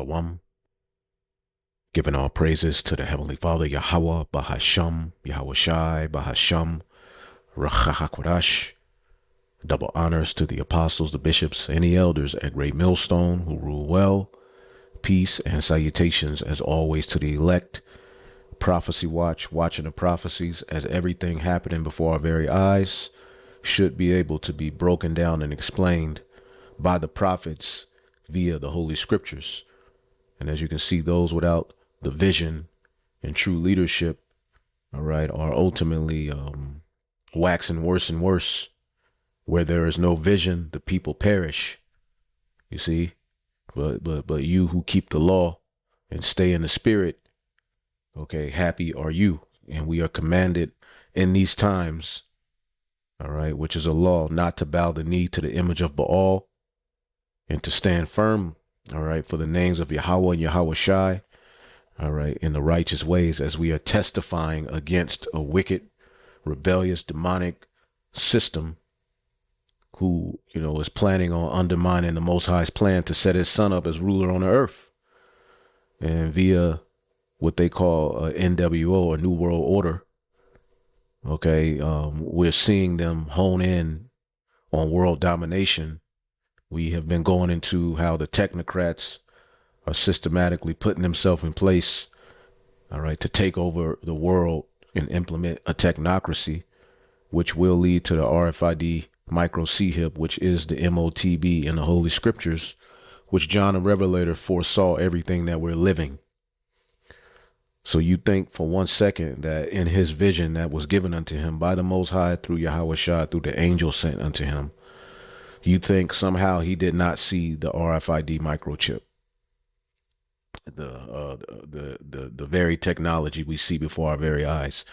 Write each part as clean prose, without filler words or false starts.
Shalom. Giving all praises to the Heavenly Father, Yahweh, Bahasham, Yahweh Shai, Bahasham, Rachahakodash. Double honors to the apostles, the bishops, and the elders at Great Millstone who rule well. Peace and salutations as always to the elect. Prophecy watch, watching the prophecies as everything happening before our very eyes should be able to be broken down and explained by the prophets via the Holy Scriptures. And as you can see, those without the vision and true leadership, all right, are ultimately waxing worse and worse. Where there is no vision, the people perish. You see, but you who keep the law and stay in the spirit, okay, happy are you. And we are commanded in these times, all right, which is a law, not to bow the knee to the image of Baal and to stand firm, all right, for the names of Yahweh and Yahweh Shai, all right, in the righteous ways, as we are testifying against a wicked, rebellious, demonic system who, you know, is planning on undermining the Most High's plan to set his son up as ruler on the earth. And via what they call NWO, a New World Order, okay, we're seeing them hone in on world domination. We have been going into how the technocrats are systematically putting themselves in place, all right, to take over the world and implement a technocracy, which will lead to the RFID micro C-hip, which is the MOTB in the Holy Scriptures, which John the Revelator foresaw everything that we're living. So you think for 1 second that in his vision that was given unto him by the Most High through Yahweh Shai, through the angel sent unto him, you think somehow he did not see the RFID microchip, the very technology we see before our very eyes.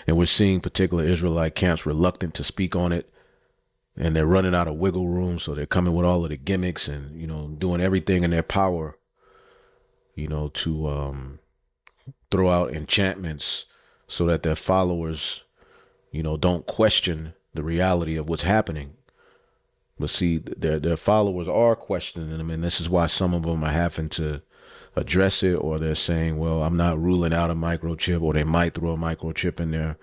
And we're seeing particular Israelite camps reluctant to speak on it. And they're running out of wiggle room. So they're coming with all of the gimmicks and, you know, doing everything in their power, you know, to throw out enchantments so that their followers, you know, don't question the reality of what's happening. But see, their followers are questioning them. And this is why some of them are having to address it, or they're saying, well, I'm not ruling out a microchip, or they might throw a microchip in there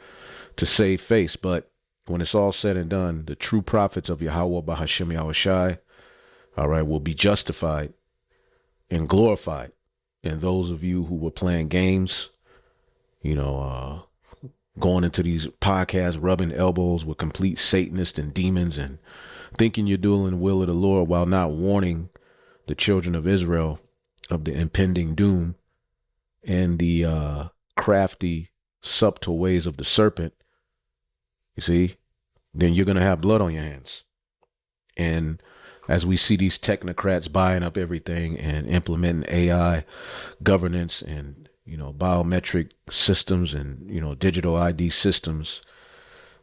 to save face. But when it's all said and done, the true prophets of Yahweh Bahasham Yahweh Shai, all right, will be justified and glorified. And those of you who were playing games, you know, going into these podcasts, rubbing elbows with complete Satanists and demons and thinking you're doing the will of the Lord while not warning the children of Israel of the impending doom and the crafty, subtle ways of the serpent, you see, then you're going to have blood on your hands. And as we see these technocrats buying up everything and implementing AI governance and, you know, biometric systems and, you know, digital ID systems,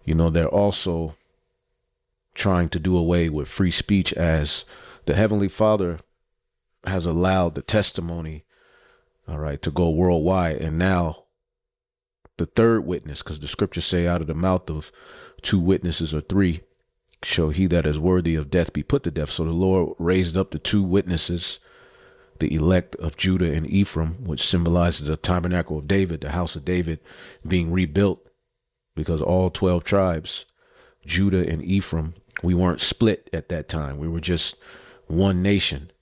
you know, they're also trying to do away with free speech, as the Heavenly Father has allowed the testimony, all right, to go worldwide. And now the third witness, because the scriptures say out of the mouth of 2 witnesses or 3 shall he that is worthy of death be put to death. So the Lord raised up the 2 witnesses, the elect of Judah and Ephraim, which symbolizes the tabernacle of David, the house of David being rebuilt, because all 12 tribes, Judah and Ephraim, we weren't split at that time. We were just one nation.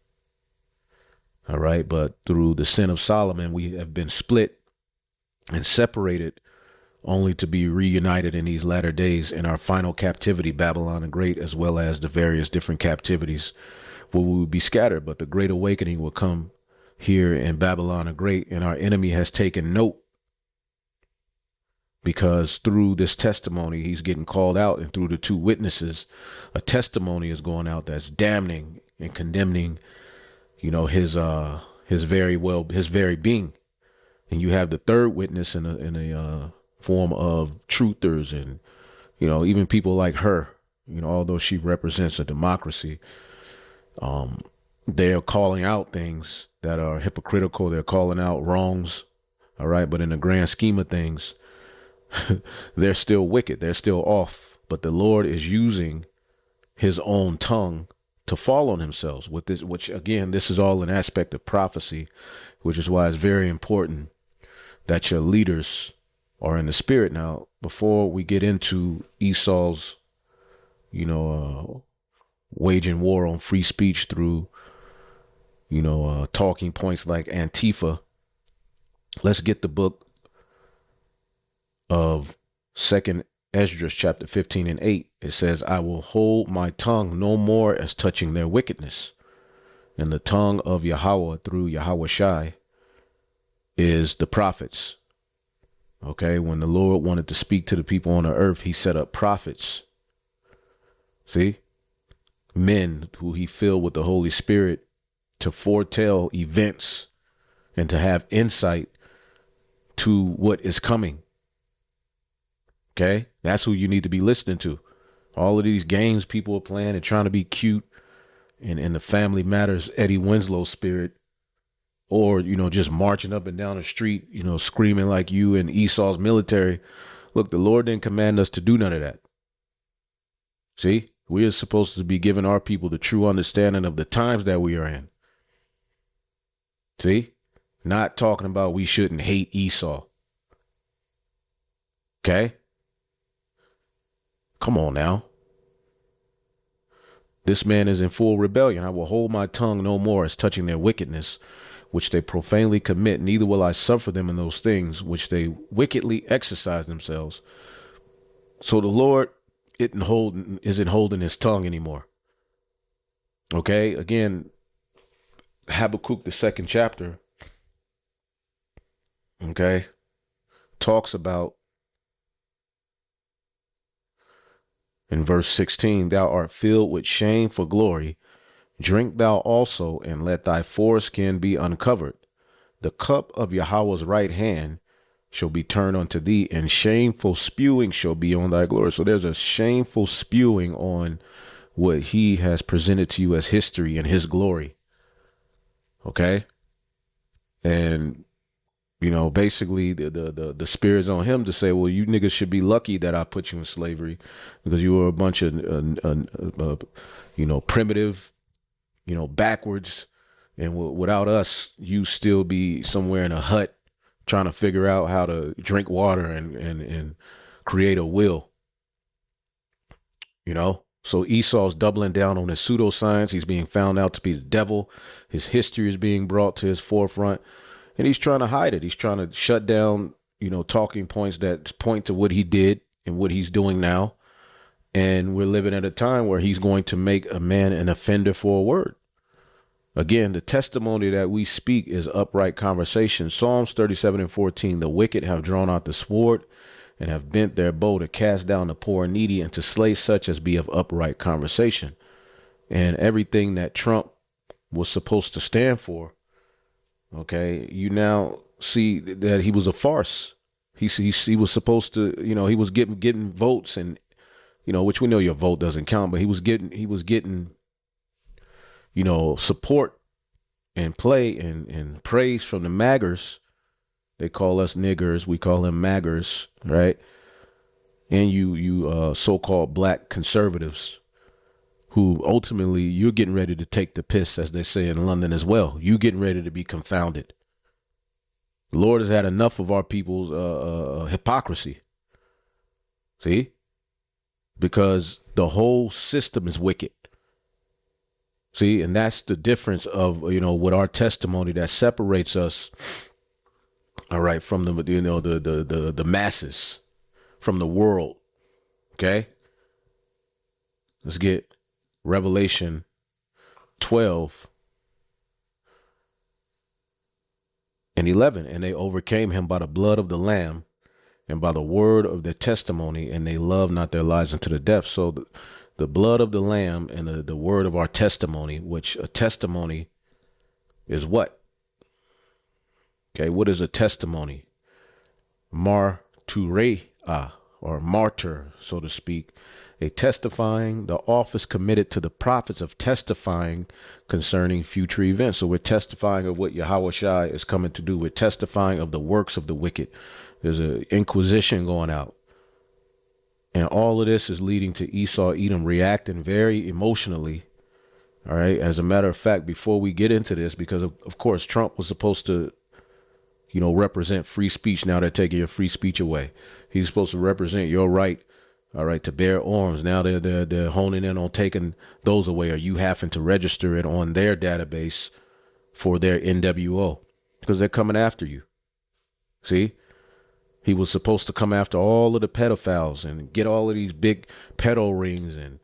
All right. But through the sin of Solomon, we have been split and separated, only to be reunited in these latter days in our final captivity, Babylon the Great, as well as the various different captivities where we will be scattered. But the great awakening will come here in Babylon the Great, and our enemy has taken note, because through this testimony, he's getting called out, and through the 2 witnesses, a testimony is going out that's damning and condemning, you know, his very being. And you have the third witness in a form of truthers and, you know, even people like her, you know, although she represents a democracy, they're calling out things that are hypocritical. They're calling out wrongs. All right. But in the grand scheme of things, they're still wicked. They're still off. But the Lord is using his own tongue to fall on themselves with this, which again, this is all an aspect of prophecy, which is why it's very important that your leaders are in the spirit. Now, before we get into Esau's, waging war on free speech through, talking points like Antifa, let's get the book of Second Esdras chapter 15 and 8. It says, I will hold my tongue no more as touching their wickedness. And the tongue of Yahweh through Yahweh Shai is the prophets. Okay, when the Lord wanted to speak to the people on the earth, he set up prophets. See? Men who he filled with the Holy Spirit to foretell events and to have insight to what is coming. Okay, that's who you need to be listening to. All of these games people are playing and trying to be cute and the Family Matters Eddie Winslow spirit, or, just marching up and down the street, screaming like you in Esau's military. Look, the Lord didn't command us to do none of that. See, we are supposed to be giving our people the true understanding of the times that we are in. See, not talking about we shouldn't hate Esau. Okay. Come on now. This man is in full rebellion. I will hold my tongue no more as touching their wickedness, which they profanely commit. Neither will I suffer them in those things which they wickedly exercise themselves. So the Lord isn't holding his tongue anymore. Okay. Again, Habakkuk, the 2nd chapter, okay, talks about, in verse 16, thou art filled with shame for glory. Drink thou also, and let thy foreskin be uncovered. The cup of Yahweh's right hand shall be turned unto thee, and shameful spewing shall be on thy glory. So there's a shameful spewing on what he has presented to you as history and his glory. Okay. And, basically the spirit's on him to say, well, you niggas should be lucky that I put you in slavery because you were a bunch of, primitive, backwards. And without us, you still be somewhere in a hut trying to figure out how to drink water and create a will, So Esau's doubling down on his pseudoscience. He's being found out to be the devil. His history is being brought to his forefront. And he's trying to hide it. He's trying to shut down, talking points that point to what he did and what he's doing now. And we're living at a time where he's going to make a man an offender for a word. Again, the testimony that we speak is upright conversation. Psalms 37 and 14, the wicked have drawn out the sword and have bent their bow to cast down the poor and needy and to slay such as be of upright conversation. And everything that Trump was supposed to stand for, okay, you now see that he was a farce. He was supposed to, he was getting votes and, which we know your vote doesn't count, but he was getting, support and play and praise from the maggers. They call us niggers. We call them maggers, right? And you so-called black conservatives who ultimately you're getting ready to take the piss, as they say in London as well. You getting ready to be confounded. The Lord has had enough of our people's hypocrisy. See? Because the whole system is wicked. See? And that's the difference of, with our testimony that separates us, all right, from the masses, from the world. Okay? Let's get Revelation 12 and 11. And they overcame him by the blood of the Lamb and by the word of their testimony, and they loved not their lives unto the death. So the blood of the Lamb and the word of our testimony, which a testimony is what? Okay, what is a testimony? Martyria, or martyr, so to speak. A testifying, the office committed to the prophets of testifying concerning future events. So we're testifying of what Yahweh Shai is coming to do. We're testifying of the works of the wicked. There's an inquisition going out. And all of this is leading to Esau Edom reacting very emotionally, All right. As a matter of fact, before we get into this, because of course Trump was supposed to, represent free speech. Now they're taking your free speech away. He's supposed to represent your right, all right, to bear arms. Now they're honing in on taking those away, or you having to register it on their database for their NWO because they're coming after you. See, he was supposed to come after all of the pedophiles and get all of these big pedo rings and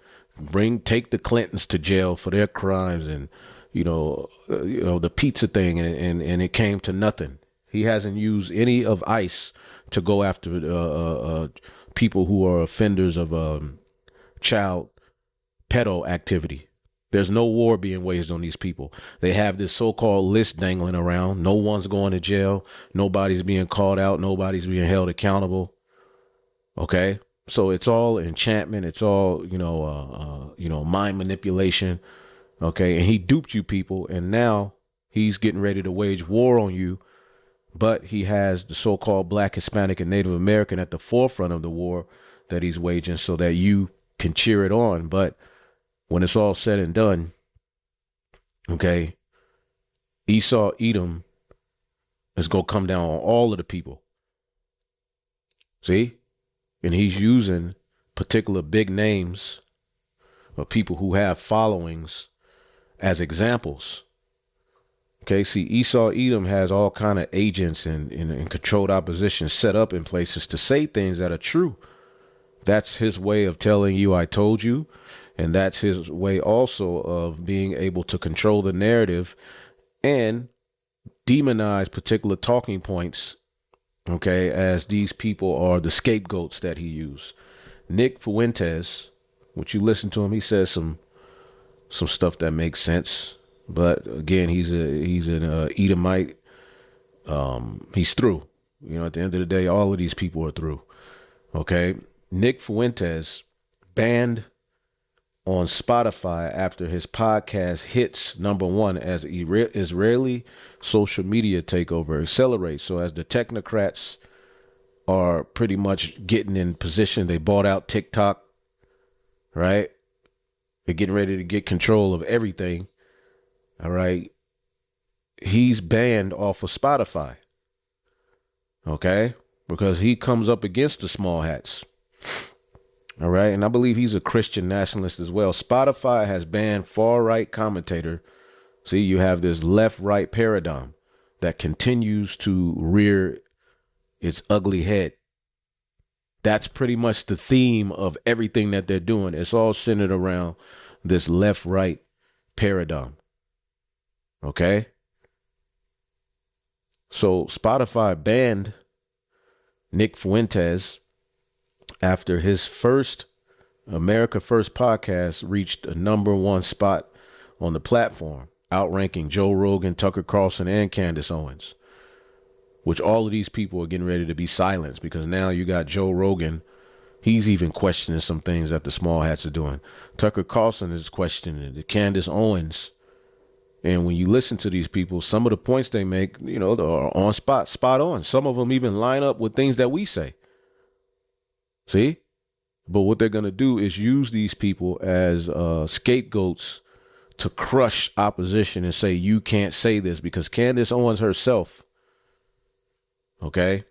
take the Clintons to jail for their crimes and the pizza thing, and it came to nothing. He hasn't used any of ICE to go after people who are offenders of child pedo activity. There's no war being waged on these people. They have this so-called list dangling around. No one's going to jail. Nobody's being called out. Nobody's being held accountable. Okay. So it's all enchantment. It's all, mind manipulation. Okay. And he duped you people. And now he's getting ready to wage war on you. But he has the so-called Black, Hispanic, and Native American at the forefront of the war that he's waging so that you can cheer it on. But when it's all said and done, okay, Esau, Edom is going to come down on all of the people. See? And he's using particular big names of people who have followings as examples. Okay, see, Esau, Edom has all kind of agents and controlled opposition set up in places to say things that are true. That's his way of telling you, I told you. And that's his way also of being able to control the narrative and demonize particular talking points, okay, as these people are the scapegoats that he used. Nick Fuentes, which you listen to him, he says some stuff that makes sense. But again, he's an Edomite. He's through. At the end of the day, all of these people are through. Okay. Nick Fuentes banned on Spotify after his podcast hits #1 as Israeli social media takeover accelerates. So as the technocrats are pretty much getting in position, they bought out TikTok, right? They're getting ready to get control of everything. All right. He's banned off of Spotify. Okay. Because he comes up against the small hats. All right. And I believe he's a Christian nationalist as well. Spotify has banned far right commentator. See, you have this left right paradigm that continues to rear its ugly head. That's pretty much the theme of everything that they're doing. It's all centered around this left right paradigm. Okay. So Spotify banned Nick Fuentes after his first America First podcast reached a #1 spot on the platform, outranking Joe Rogan, Tucker Carlson, and Candace Owens, which all of these people are getting ready to be silenced because now you got Joe Rogan. He's even questioning some things that the small hats are doing. Tucker Carlson is questioning it. Candace Owens. And when you listen to these people, some of the points they make, are on spot on. Some of them even line up with things that we say. See? But what they're going to do is use these people as scapegoats to crush opposition and say, you can't say this, because Candace Owens herself, okay,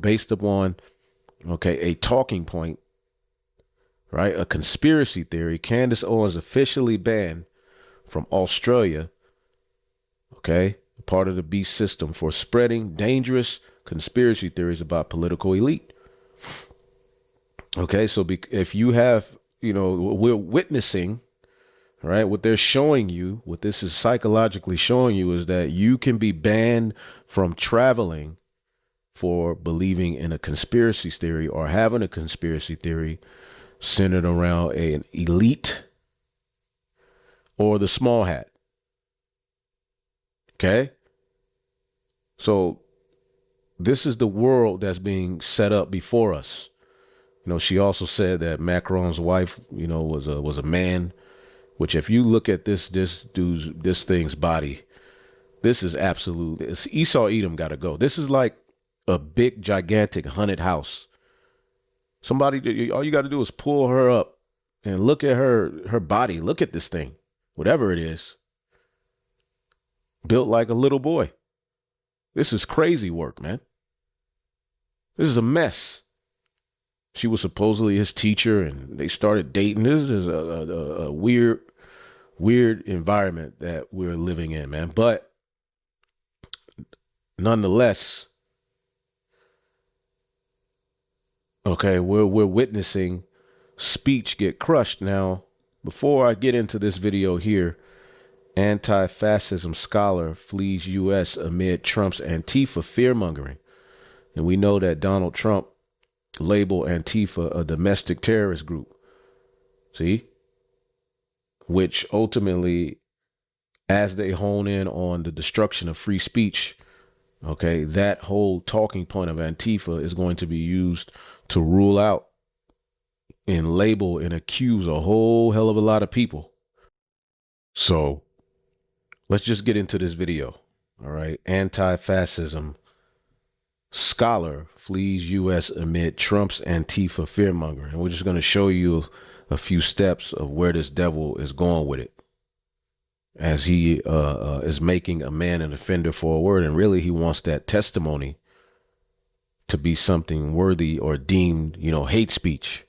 based upon, okay, a talking point, right, a conspiracy theory, Candace Owens officially banned from Australia, okay, part of the beast system, for spreading dangerous conspiracy theories about political elite. Okay, so if you have, we're witnessing, right, what they're showing you, what this is psychologically showing you is that you can be banned from traveling for believing in a conspiracy theory or having a conspiracy theory centered around an elite or the small hat. Okay. So this is the world that's being set up before us. She also said that Macron's wife, was a man, which if you look at this thing's body, this is absolute. It's Esau Edom got to go. This is like a big, gigantic haunted house. All you got to do is pull her up and look at her body. Look at this thing. whatever it is, built like a little boy. This is crazy work, man. This is a mess. She was supposedly his teacher, and they started dating. This is a weird, weird environment that we're living in, man. But nonetheless, okay, we're witnessing speech get crushed. Now, before I get into this video here, anti-fascism scholar flees U.S. amid Trump's Antifa fear-mongering. And we know that Donald Trump labeled Antifa a domestic terrorist group. See? Which ultimately, as they hone in on the destruction of free speech, okay, that whole talking point of Antifa is going to be used to rule out and label and accuse a whole hell of a lot of people. So let's just get into this video. All right. Anti-fascism scholar flees U.S. amid Trump's Antifa fearmongering. And we're just going to show you a few steps of where this devil is going with it, as he is making a man an offender for a word. And really, he wants that testimony to be something worthy or deemed, hate speech.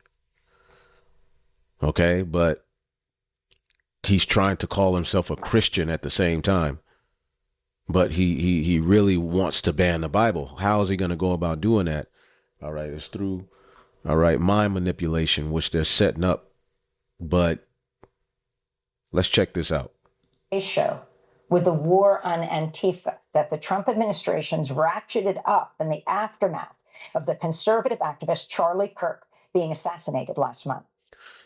Okay, but he's trying to call himself a Christian at the same time. But he really wants to ban the Bible. How is he going to go about doing that? All right, it's through, mind manipulation, which they're setting up. But let's check this out. Show with the war on Antifa that the Trump administration's ratcheted up in the aftermath of the conservative activist Charlie Kirk being assassinated last month.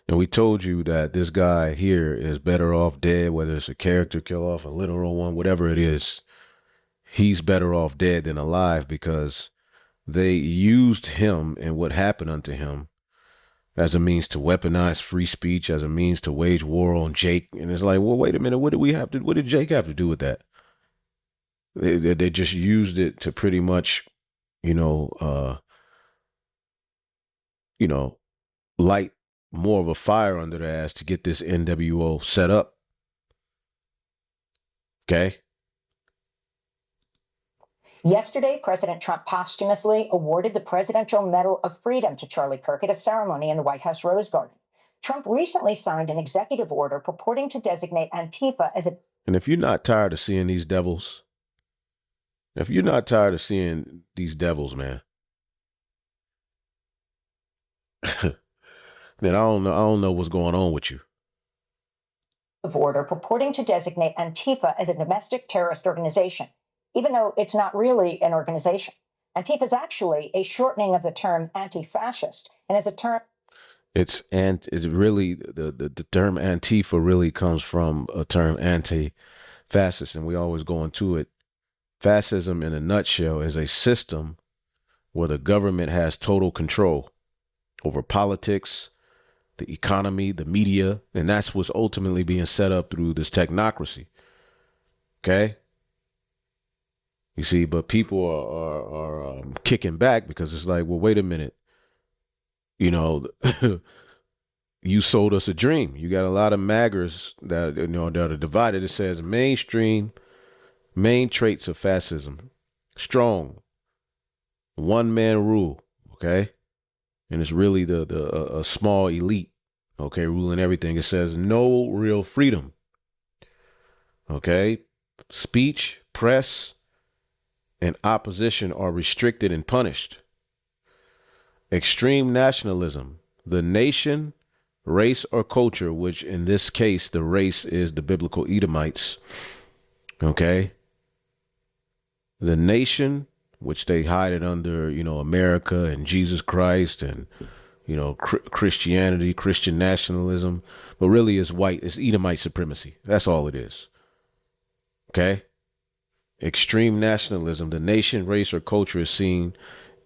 And we told you that this guy here is better off dead, whether it's a character kill off, a literal one, whatever it is. He's better off dead than alive, because they used him and what happened unto him as a means to weaponize free speech, as a means to wage war on Jake. And it's like, well, wait a minute. What did Jake have to do with that? They just used it to pretty much, light more of a fire under their ass to get this NWO set up. Okay. Yesterday, President Trump posthumously awarded the Presidential Medal of Freedom to Charlie Kirk at a ceremony in the White House Rose Garden. Trump recently signed an executive order purporting to designate Antifa as a... And if you're not tired of seeing these devils, man, then I don't know what's going on with you. Order purporting to designate Antifa as a domestic terrorist organization, even though it's not really an organization. Antifa is actually a shortening of the term anti-fascist, and is a term... It's really, the term Antifa really comes from a term anti-fascist, and we always go into it. Fascism, in a nutshell, is a system where the government has total control over politics, the economy, the media, and that's what's ultimately being set up through this technocracy. Okay? You see, but people are kicking back, because it's like, well, wait a minute. You sold us a dream. You got a lot of maggers that are divided. It says main traits of fascism: strong, one man rule. Okay, and it's really a small elite. Okay, ruling everything. It says no real freedom. Okay, speech, press, and opposition are restricted and punished. Extreme nationalism: the nation, race, or culture, which in this case, the race is the biblical Edomites. Okay. The nation, which they hide it under, America and Jesus Christ and, Christianity, Christian nationalism, but really it's white. It's Edomite supremacy. That's all it is. Okay. Extreme nationalism: the nation, race, or culture is seen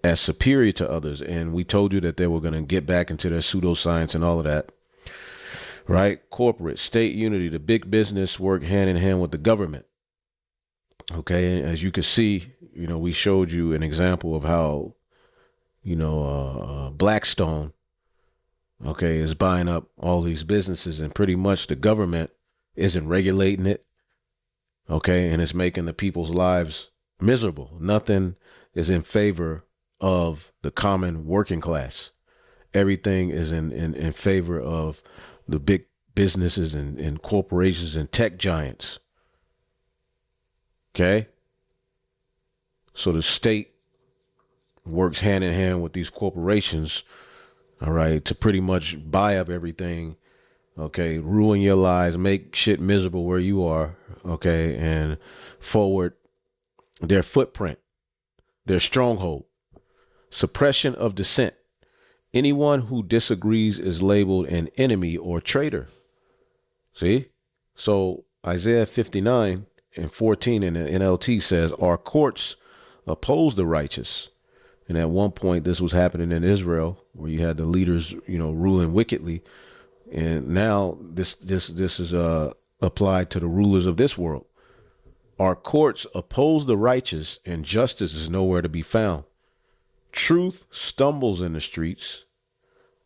as superior to others. And we told you that they were going to get back into their pseudoscience and all of that. Right? Corporate, state unity: the big business work hand in hand with the government. Okay. As you can see, we showed you an example of how, Blackstone, okay, is buying up all these businesses, and pretty much the government isn't regulating it. Okay. And it's making the people's lives miserable. Nothing is in favor of the common working class. Everything is in favor of the big businesses and corporations and tech giants. Okay. So the state works hand in hand with these corporations, all right, to pretty much buy up everything, okay, ruin your lives, make shit miserable where you are, okay, and forward their footprint, their stronghold. Suppression of dissent. Anyone who disagrees is labeled an enemy or traitor. See? So Isaiah 59 and 14 in the NLT says, our courts oppose the righteous. And at one point, this was happening in Israel, where you had the leaders, ruling wickedly. And now this is applied to the rulers of this world. Our courts oppose the righteous, and justice is nowhere to be found. Truth stumbles in the streets,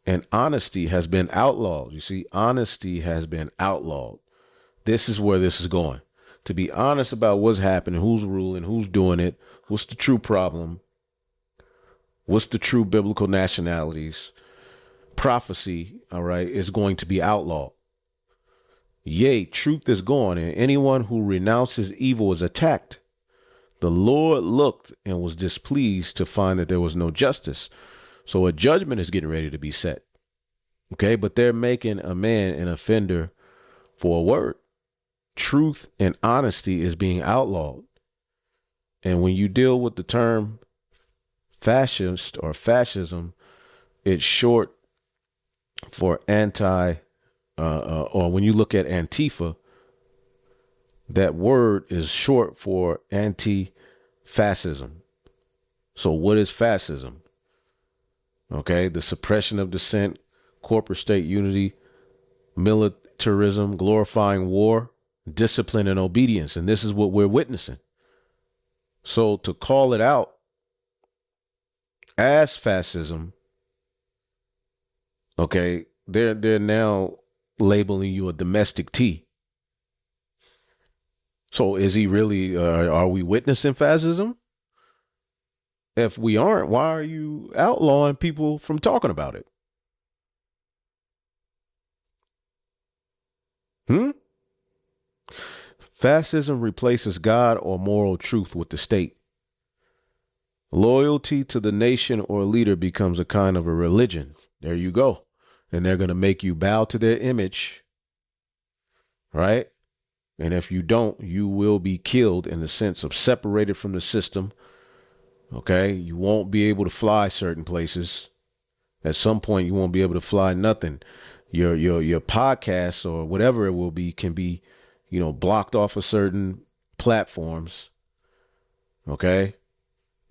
and honesty has been outlawed. You see, honesty has been outlawed. This is where this is going. To be honest about what's happening, who's ruling, who's doing it, what's the true problem, what's the true biblical nationalities, prophecy, all right, is going to be outlawed. Yea, truth is gone, and anyone who renounces evil is attacked. The Lord looked and was displeased to find that there was no justice. So a judgment is getting ready to be set. Okay, but they're making a man an offender for a word. Truth and honesty is being outlawed. And when you deal with the term fascist or fascism, it's short for or when you look at Antifa, that word is short for anti-fascism. So what is fascism? Okay, the suppression of dissent, corporate state unity, militarism, glorifying war, discipline, and obedience. And this is what we're witnessing. So to call it out as fascism, okay, they're now labeling you a domestic T. So is he really, are we witnessing fascism? If we aren't, why are you outlawing people from talking about it? Fascism replaces God or moral truth with the state. Loyalty to the nation or leader becomes a kind of a religion. There you go. And they're going to make you bow to their image, right? And if you don't, you will be killed in the sense of separated from the system. Okay. You won't be able to fly certain places. At some point, you won't be able to fly nothing. Your podcast or whatever it will be can be, blocked off of certain platforms. Okay.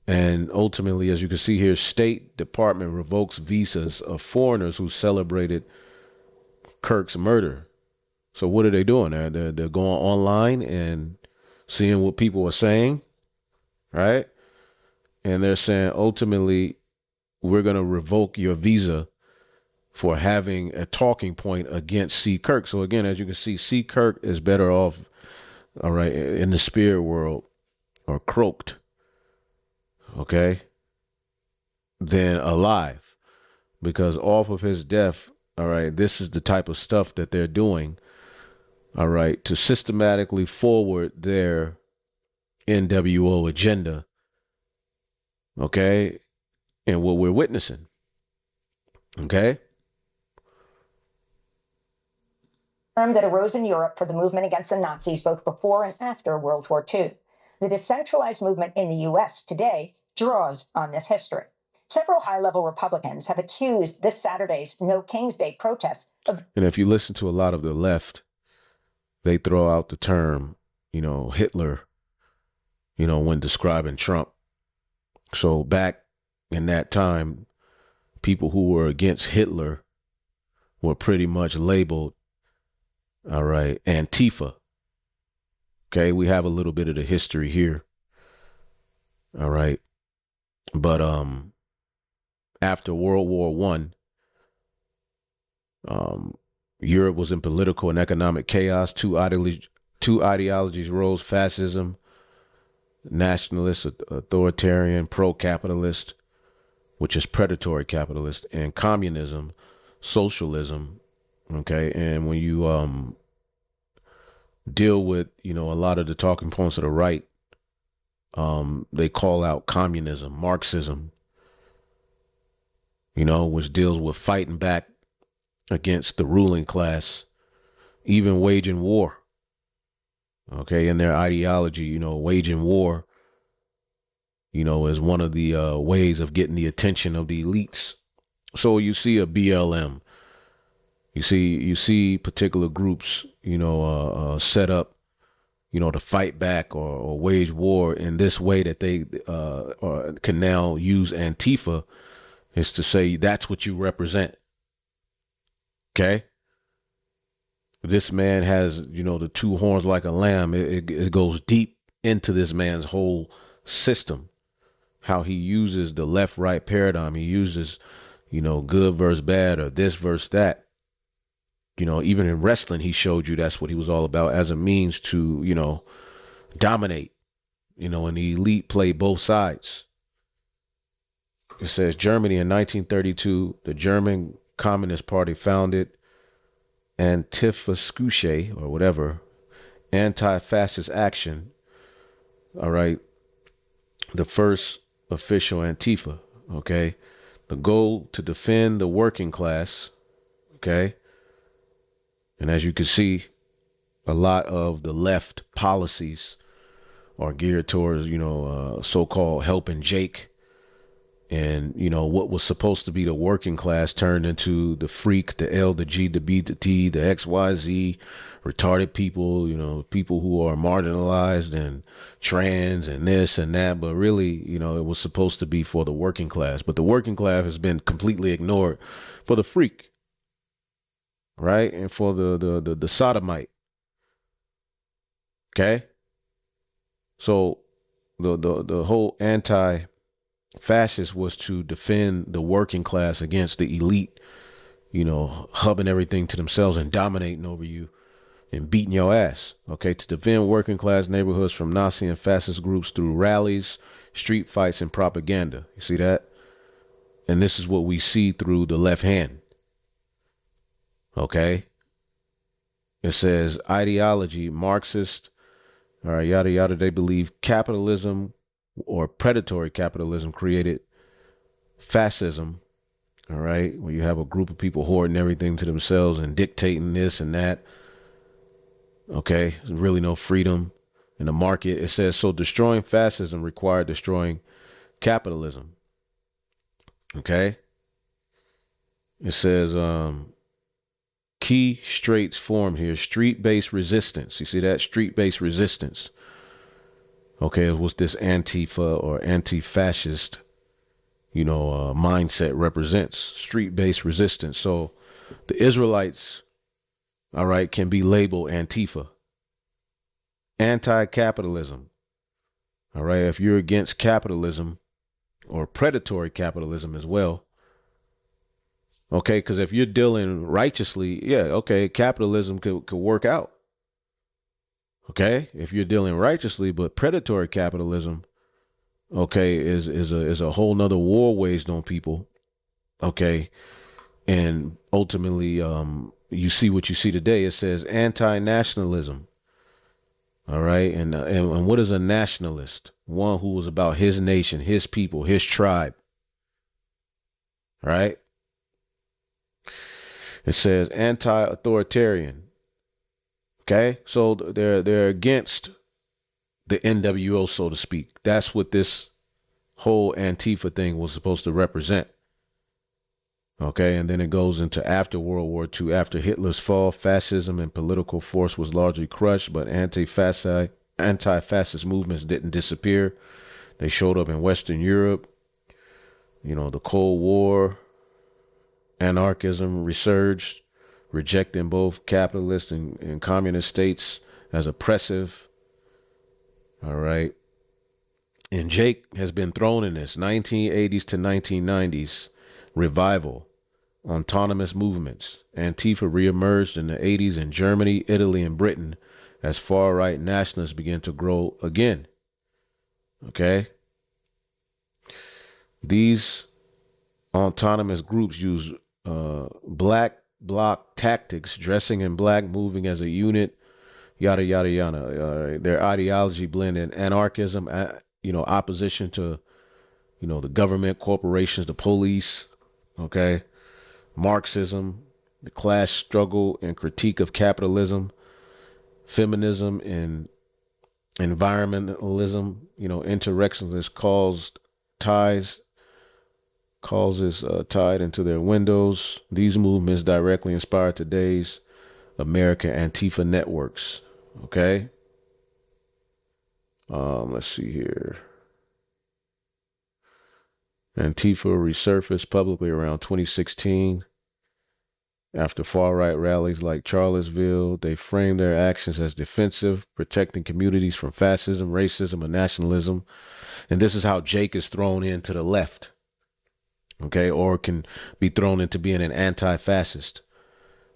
And ultimately, as you can see here, State Department revokes visas of foreigners who celebrated Kirk's murder. So what are they doing? They're going online and seeing what people are saying, right? And they're saying, ultimately, we're going to revoke your visa for having a talking point against C. Kirk. So again, as you can see, C. Kirk is better off, all right, in the spirit world, or croaked, okay, than alive. Because off of his death, all right, this is the type of stuff that they're doing, all right, to systematically forward their NWO agenda, okay, and what we're witnessing, okay? Term that arose in Europe for the movement against the Nazis both before and after World War II. The decentralized movement in the U.S. today draws on this history. Several high-level Republicans have accused this Saturday's No King's Day protests of... And if you listen to a lot of the left, they throw out the term, Hitler, when describing Trump. So back in that time, people who were against Hitler were pretty much labeled, all right, Antifa. Okay, we have a little bit of the history here. All right. But after World War I, Europe was in political and economic chaos. Two ideologies rose: fascism, nationalist, authoritarian, pro-capitalist, which is predatory capitalist, and communism, socialism. Okay, and when you deal with a lot of the talking points of the right, they call out communism, Marxism, which deals with fighting back against the ruling class, even waging war. Okay, in their ideology, waging war, is one of the ways of getting the attention of the elites. So you see a BLM, you see particular groups, set up, to fight back or wage war in this way that they or can now use Antifa, is to say that's what you represent. Okay. This man has, the two horns like a lamb. It goes deep into this man's whole system, how he uses the left right paradigm. He uses, good versus bad or this versus that. Even in wrestling, he showed you that's what he was all about as a means to, dominate, and the elite play both sides. It says Germany in 1932, the German Communist Party founded Antifa or whatever, anti-fascist action. All right. The first official Antifa. Okay. The goal to defend the working class. Okay. And as you can see, a lot of the left policies are geared towards, so-called helping Jake. And, what was supposed to be the working class turned into the freak, the L, the G, the B, the T, the X, Y, Z, retarded people, people who are marginalized and trans and this and that. But really, it was supposed to be for the working class. But the working class has been completely ignored for the freak, right? And for the sodomite. Okay? So the whole anti-fascist was to defend the working class against the elite, hubbing everything to themselves and dominating over you and beating your ass. Okay, to defend working class neighborhoods from Nazi and fascist groups through rallies, street fights, and propaganda. You see that? And this is what we see through the left hand. Okay. It says ideology, Marxist, all right, yada, yada. They believe capitalism or predatory capitalism created fascism. All right. Where you have a group of people hoarding everything to themselves and dictating this and that. Okay. There's really no freedom in the market. It says, so destroying fascism required destroying capitalism. Okay. It says, key straits formed here, street-based resistance. You see that? Street-based resistance. Okay, it was this Antifa or anti-fascist, mindset represents street-based resistance. So the Israelites, all right, can be labeled Antifa. Anti-capitalism. All right, if you're against capitalism or predatory capitalism as well. Okay, because if you're dealing righteously, yeah, okay, capitalism could work out. Okay, if you're dealing righteously, but predatory capitalism, okay, is a whole nother war waged on people. Okay, and ultimately, you see what you see today. It says anti-nationalism. All right, and what is a nationalist? One who was about his nation, his people, his tribe. Right. It says anti-authoritarian. Okay, so they're against the NWO, so to speak. That's what this whole Antifa thing was supposed to represent. Okay, and then it goes into after World War II, after Hitler's fall, fascism and political force was largely crushed, but anti-fascist movements didn't disappear. They showed up in Western Europe. The Cold War, anarchism resurged, rejecting both capitalist and communist states as oppressive. All right. And Jake has been thrown in this 1980s to 1990s revival. autonomous movements. Antifa reemerged in the 80s in Germany, Italy, and Britain as far-right nationalists began to grow again. Okay? These autonomous groups use black bloc tactics, dressing in black, moving as a unit, yada, yada, yada. Their ideology blended anarchism, opposition to, the government, corporations, the police, okay? Marxism, the class struggle and critique of capitalism, feminism and environmentalism, insurrectionists causes tied into their windows. These movements directly inspire today's American Antifa networks. Okay. Let's see here. Antifa resurfaced publicly around 2016. After far-right rallies like Charlottesville, they framed their actions as defensive, protecting communities from fascism, racism, and nationalism. And this is how Jake is thrown into the left, okay, or can be thrown into being an anti-fascist,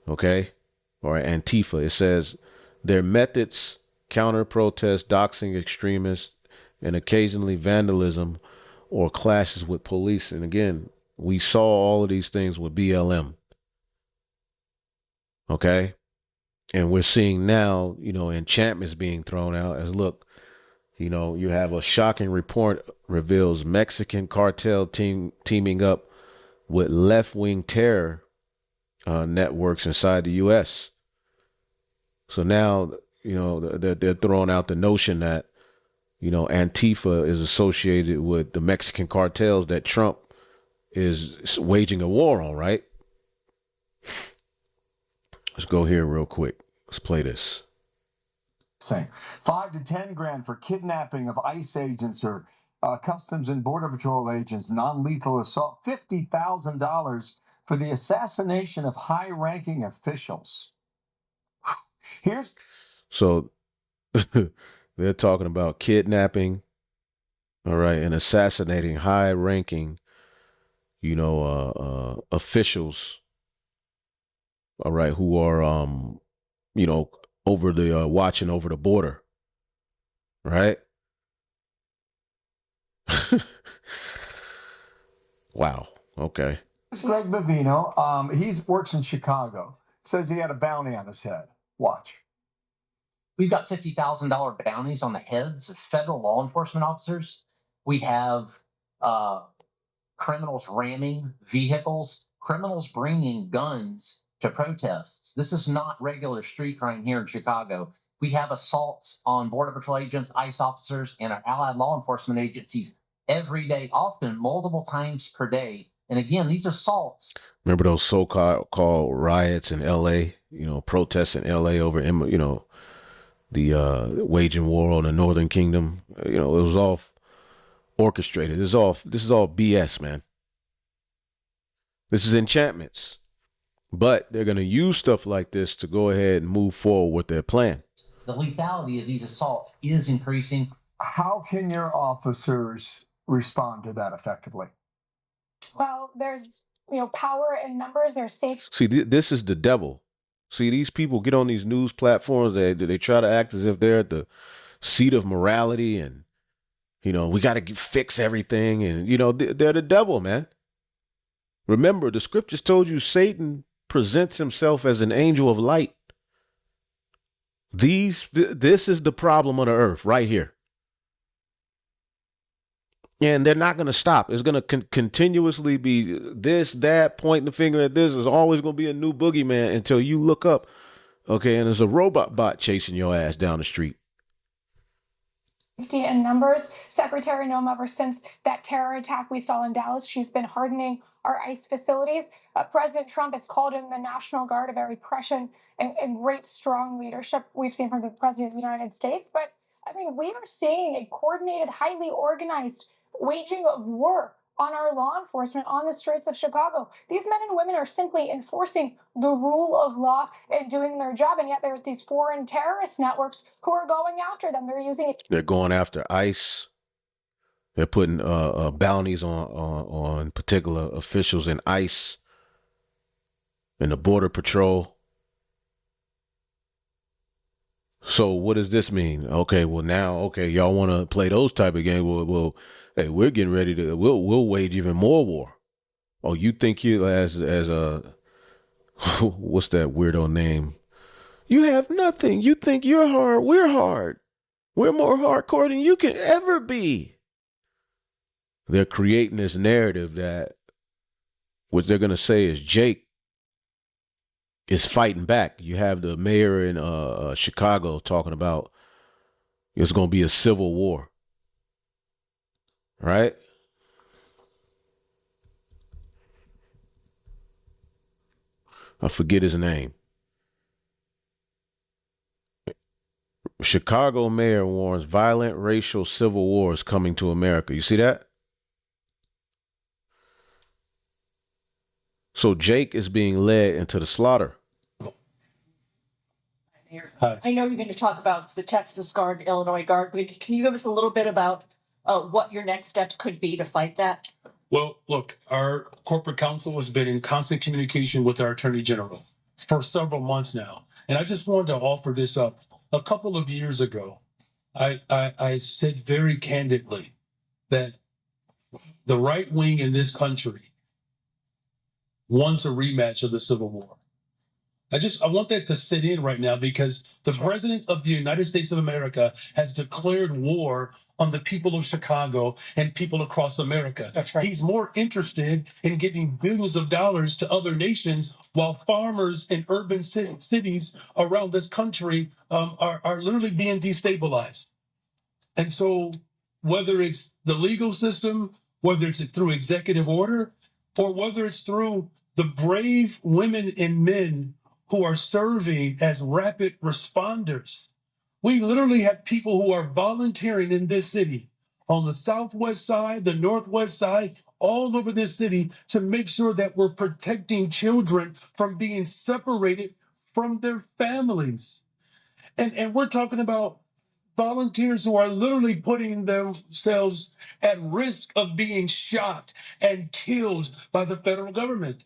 okay, or Antifa. It says their methods counter protest, doxing extremists, and occasionally vandalism or clashes with police. And again, we saw all of these things with BLM. Okay. And we're seeing now, enchantments being thrown out as look, you have a shocking report reveals Mexican cartel teaming up with left-wing terror networks inside the U.S. So now, they're throwing out the notion that, Antifa is associated with the Mexican cartels that Trump is waging a war on, right? Let's go here real quick. Let's play this. Saying 5 to 10 grand for kidnapping of ICE agents or Customs and Border Patrol agents, non-lethal assault, $50,000 for the assassination of high-ranking officials. So they're talking about kidnapping, all right, and assassinating high-ranking, officials, all right, who are, over the watching over the border, right? Wow. Okay. Greg Bavino, he works in Chicago. Says he had a bounty on his head. Watch. We've got $50,000 bounties on the heads of federal law enforcement officers. We have criminals ramming vehicles, criminals bringing guns to protests. This is not regular street crime here in Chicago. We have assaults on Border Patrol agents, ICE officers, and our allied law enforcement agencies every day, often multiple times per day. And again, these assaults. Remember those so-called riots in L.A., protests in L.A. over, the waging war on the Northern Kingdom? It was all orchestrated. This is all BS, man. This is enchantments. But they're going to use stuff like this to go ahead and move forward with their plan. The lethality of these assaults is increasing. How can your officers respond to that effectively? Well, there's, power in numbers. There's safe. See, this is the devil. See, these people get on these news platforms. They try to act as if they're at the seat of morality and, we got to fix everything. And, they're the devil, man. Remember, the scriptures told you Satan presents himself as an angel of light. This is the problem of the earth right here. And they're not going to stop. It's going to continuously be this, that, pointing the finger at this. There's always going to be a new boogeyman until you look up, okay, and there's a robot bot chasing your ass down the street. Safety in numbers. Secretary Noem, ever since that terror attack we saw in Dallas, she's been hardening our ICE facilities. President Trump has called in the National Guard a very prescient and great, strong leadership we've seen from the President of the United States. But, we are seeing a coordinated, highly organized waging of war on our law enforcement on the streets of Chicago. These men and women are simply enforcing the rule of law and doing their job, and yet there's these foreign terrorist networks who are going after them. They're using it. They're going after ICE. They're putting bounties on particular officials in ICE. and the Border Patrol. So what does this mean? Okay, well now, okay, y'all want to play those type of games. Well, hey, we're getting ready to, we'll wage even more war. Oh, you think you as a, what's that weirdo name? You have nothing. You think you're hard. We're hard. We're more hardcore than you can ever be. They're creating this narrative that what they're going to say is Jake is fighting back. You have the mayor in Chicago talking about it's going to be a civil war, right? I forget his name. Chicago mayor warns violent racial civil wars coming to America. You see that? So Jake is being led into the slaughter. Hi. I know you're going to talk about the Texas Guard, Illinois Guard, but can you give us a little bit about what your next steps could be to fight that? Well, look, our corporate counsel has been in constant communication with our attorney general for several months now. And I just wanted to offer this up. A couple of years ago, I said very candidly that the right wing in this country wants a rematch of the Civil War. I want that to sit in right now because the president of the United States of America has declared war on the people of Chicago and people across America. That's right. He's more interested in giving billions of dollars to other nations while farmers in urban cities around this country are literally being destabilized. And so whether it's the legal system, whether it's through executive order, or whether it's through the brave women and men who are serving as rapid responders. We literally have people who are volunteering in this city on the southwest side, the northwest side, all over this city to make sure that we're protecting children from being separated from their families. And we're talking about volunteers who are literally putting themselves at risk of being shot and killed by the federal government.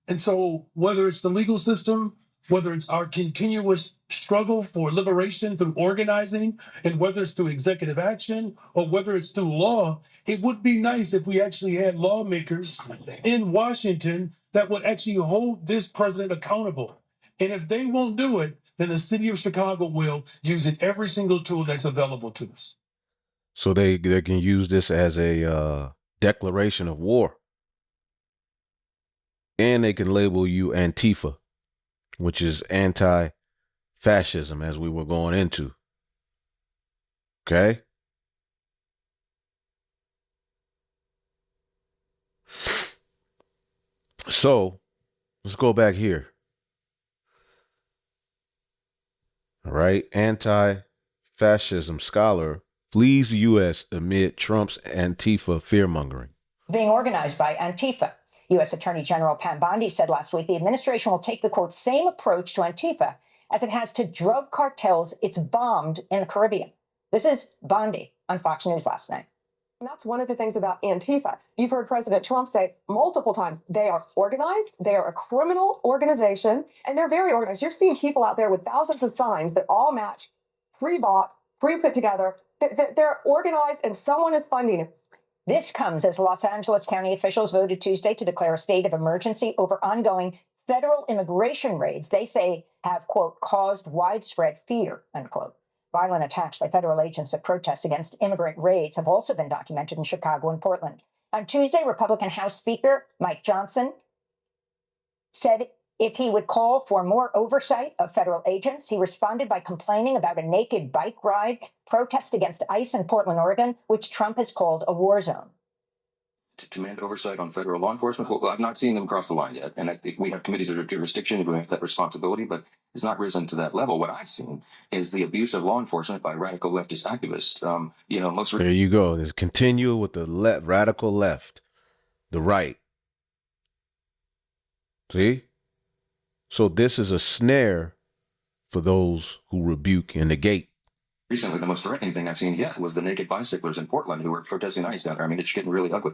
And so whether it's the legal system, whether it's our continuous struggle for liberation through organizing, and whether it's through executive action, or whether it's through law, it would be nice if we actually had lawmakers in Washington that would actually hold this president accountable. And if they won't do it, then the city of Chicago will, using every single tool that's available to us. So they can use this as a declaration of war. And they can label you Antifa, which is anti-fascism, as we were going into. Okay? So, let's go back here. All right. Anti-fascism scholar flees the U.S. amid Trump's Antifa fear-mongering. Being organized by Antifa. U.S. Attorney General Pam Bondi said last week the administration will take the, quote, same approach to Antifa as it has to drug cartels it's bombed in the Caribbean. This is Bondi on Fox News last night. And that's one of the things about Antifa. You've heard President Trump say multiple times, they are organized, they are a criminal organization, and they're very organized. You're seeing people out there with thousands of signs that all match, pre-bought, pre-put together. They're organized and someone is funding it. This comes as Los Angeles County officials voted Tuesday to declare a state of emergency over ongoing federal immigration raids they say have, quote, caused widespread fear, unquote. Violent attacks by federal agents at protests against immigrant raids have also been documented in Chicago and Portland. On Tuesday, Republican House Speaker Mike Johnson said if he would call for more oversight of federal agents, he responded by complaining about a naked bike ride protest against ICE in Portland, Oregon, which Trump has called a war zone. To demand oversight on federal law enforcement? Well, I've not seen them cross the line yet. And I think we have committees of jurisdiction who have that responsibility, but it's not risen to that level. What I've seen is the abuse of law enforcement by radical leftist activists. There you go. Just continue with the radical left, the right. See? So this is a snare for those who rebuke and negate. Recently, the most threatening thing I've seen yet was the naked bicyclers in Portland who were protesting ICE down there. I mean, it's getting really ugly.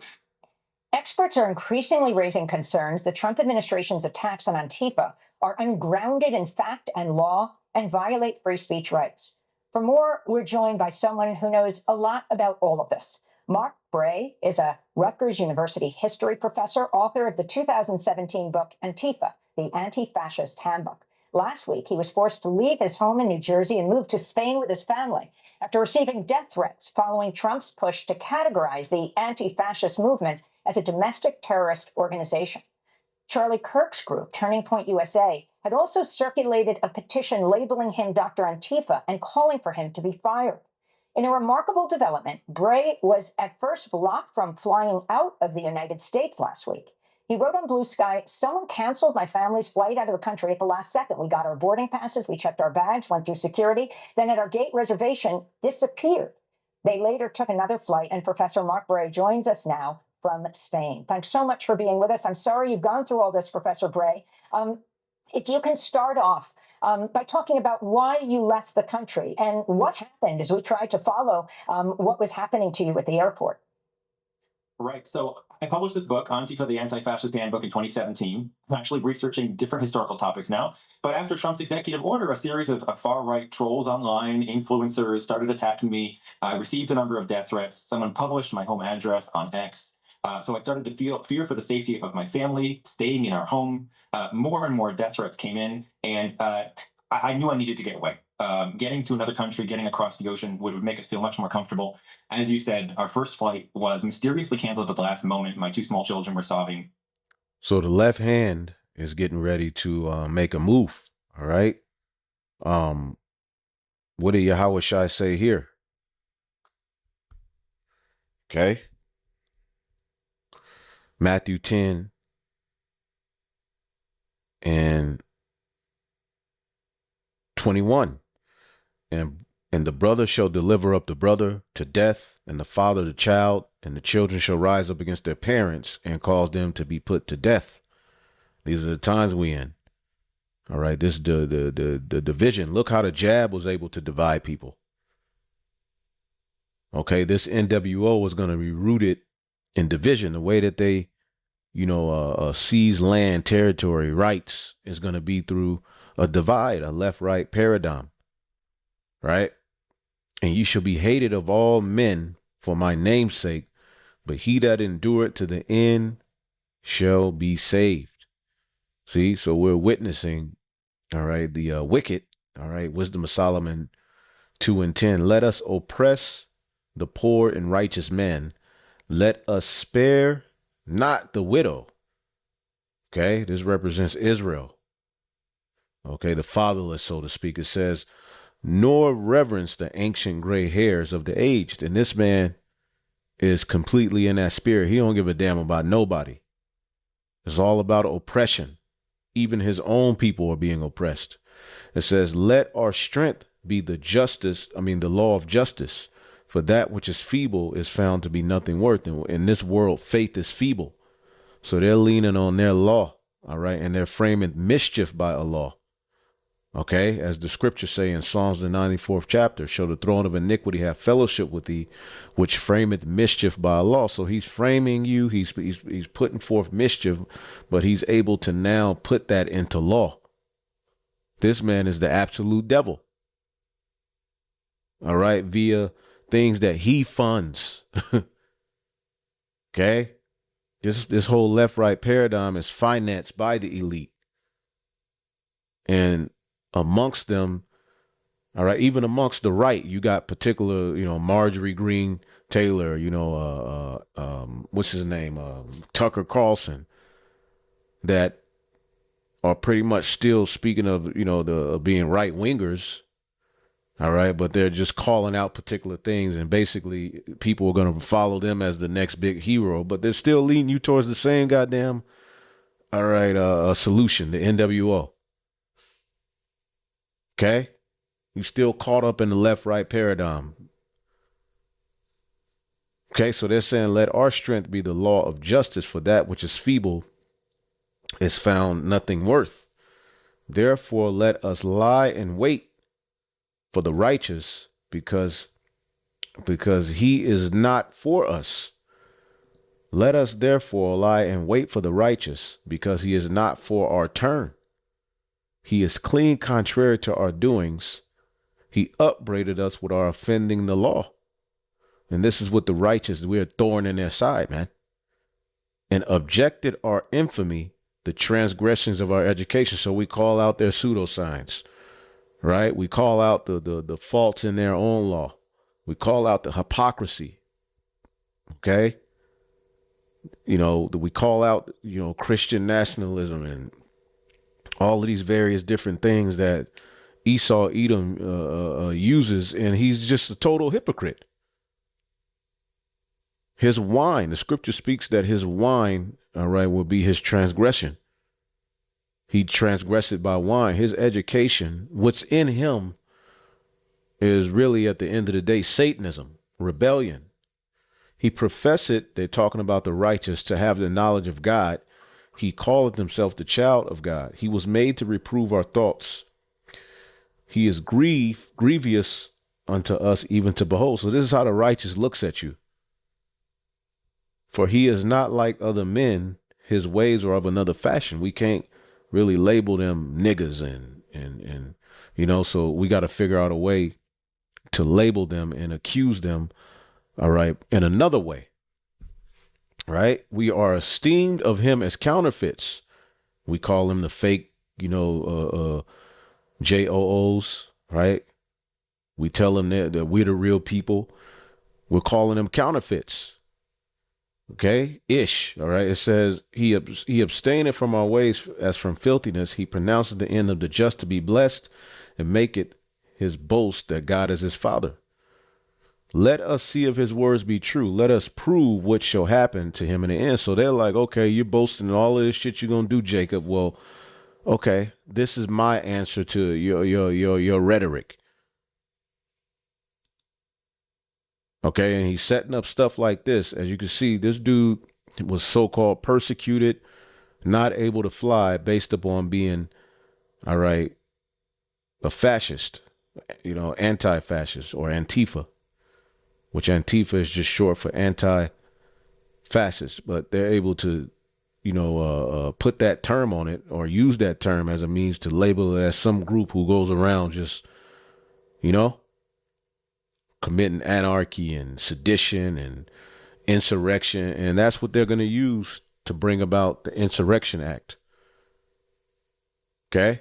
Experts are increasingly raising concerns the Trump administration's attacks on Antifa are ungrounded in fact and law and violate free speech rights. For more, we're joined by someone who knows a lot about all of this. Mark Bray is a Rutgers University history professor, author of the 2017 book Antifa, the Anti-Fascist Handbook. Last week, he was forced to leave his home in New Jersey and move to Spain with his family after receiving death threats following Trump's push to categorize the anti-fascist movement as a domestic terrorist organization. Charlie Kirk's group, Turning Point USA, had also circulated a petition labeling him Dr. Antifa and calling for him to be fired. In a remarkable development, Bray was at first blocked from flying out of the United States last week. He wrote on Blue Sky, "Someone canceled my family's flight out of the country at the last second. We got our boarding passes, we checked our bags, went through security, then at our gate reservation, disappeared." They later took another flight, and Professor Mark Bray joins us now from Spain. Thanks so much for being with us. I'm sorry you've gone through all this, Professor Bray. If you can start off by talking about why you left the country and what happened as we tried to follow what was happening to you at the airport. Right. So I published this book, Antifa, the Anti-Fascist Handbook, in 2017. I'm actually researching different historical topics now. But after Trump's executive order, a series of far-right trolls online, influencers started attacking me. I received a number of death threats. Someone published my home address on X. So I started to feel fear for the safety of my family, staying in our home. More and more death threats came in, and I knew I needed to get away. Getting to another country, getting across the ocean would make us feel much more comfortable. As you said, our first flight was mysteriously canceled at the last moment. My two small children were sobbing. So the left hand is getting ready to make a move. All right. What do Yahweh Shai say here? Okay. Matthew 10 and 21. And the brother shall deliver up the brother to death, and the father the child, and the children shall rise up against their parents and cause them to be put to death. These are the times we in. All right, this the division. Look how the jab was able to divide people. Okay, this NWO was going to be rooted in division. The way that they, seize land, territory, rights is going to be through a divide, a left-right paradigm. Right? And you shall be hated of all men for my name's sake, but he that endureth to the end shall be saved. See, so we're witnessing, all right, the wicked, all right, Wisdom of Solomon 2 and 10. Let us oppress the poor and righteous men. Let us spare not the widow. Okay, this represents Israel. Okay, the fatherless, so to speak. It says, nor reverence the ancient gray hairs of the aged. And this man is completely in that spirit. He don't give a damn about nobody. It's all about oppression. Even his own people are being oppressed. It says, let our strength be the law of justice. For that which is feeble is found to be nothing worth. And in this world, faith is feeble. So they're leaning on their law. All right. And they're framing mischief by a law. Okay, as the scriptures say in Psalms the 94th chapter, shall the throne of iniquity have fellowship with thee, which frameth mischief by a law. So he's framing you, he's putting forth mischief, but he's able to now put that into law. This man is the absolute devil. All right, via things that he funds. Okay, this whole left-right paradigm is financed by the elite. And amongst them, all right, even amongst the right, you got particular, Marjorie Green Taylor, what's his name? Tucker Carlson, that are pretty much still speaking of, being right wingers. All right. But they're just calling out particular things, and basically people are going to follow them as the next big hero, but they're still leading you towards the same goddamn, all right, solution, the NWO. Okay, you still caught up in the left-right paradigm. Okay, so they're saying, let our strength be the law of justice, for that which is feeble is found nothing worth. Therefore, let us lie and wait for the righteous, because he is not for us. Let us therefore lie and wait for the righteous, because he is not for our turn. He is clean contrary to our doings. He upbraided us with our offending the law. And this is what the righteous, we're a thorn in their side, man. And objected our infamy, the transgressions of our education. So we call out their pseudoscience, right? We call out the faults in their own law. We call out the hypocrisy. Okay. We call out, Christian nationalism and all of these various different things that Esau Edom uses, and he's just a total hypocrite. His wine, the scripture speaks that his wine, all right, will be his transgression. He transgressed by wine. His education, what's in him is really at the end of the day, Satanism, rebellion. He professed, they're talking about the righteous, to have the knowledge of God. He calleth himself the child of God. He was made to reprove our thoughts. He is grievous unto us, even to behold. So this is how the righteous looks at you. For he is not like other men. His ways are of another fashion. We can't really label them niggas and so we got to figure out a way to label them and accuse them, all right, in another way. Right? We are esteemed of him as counterfeits. We call them the fake, JOOs, right? We tell them that we're the real people. We're calling them counterfeits. Okay? Ish. All right. It says he abstaineth from our ways as from filthiness. He pronounces the end of the just to be blessed, and make it his boast that God is his father. Let us see if his words be true. Let us prove what shall happen to him in the end. So they're like, okay, you're boasting all of this shit you're going to do, Jacob. Well, okay, this is my answer to your rhetoric. Okay, and he's setting up stuff like this. As you can see, this dude was so-called persecuted, not able to fly based upon being, all right, a fascist, anti-fascist or Antifa, which Antifa is just short for anti-fascist, but they're able to, put that term on it or use that term as a means to label it as some group who goes around just, committing anarchy and sedition and insurrection. And that's what they're going to use to bring about the Insurrection Act. Okay.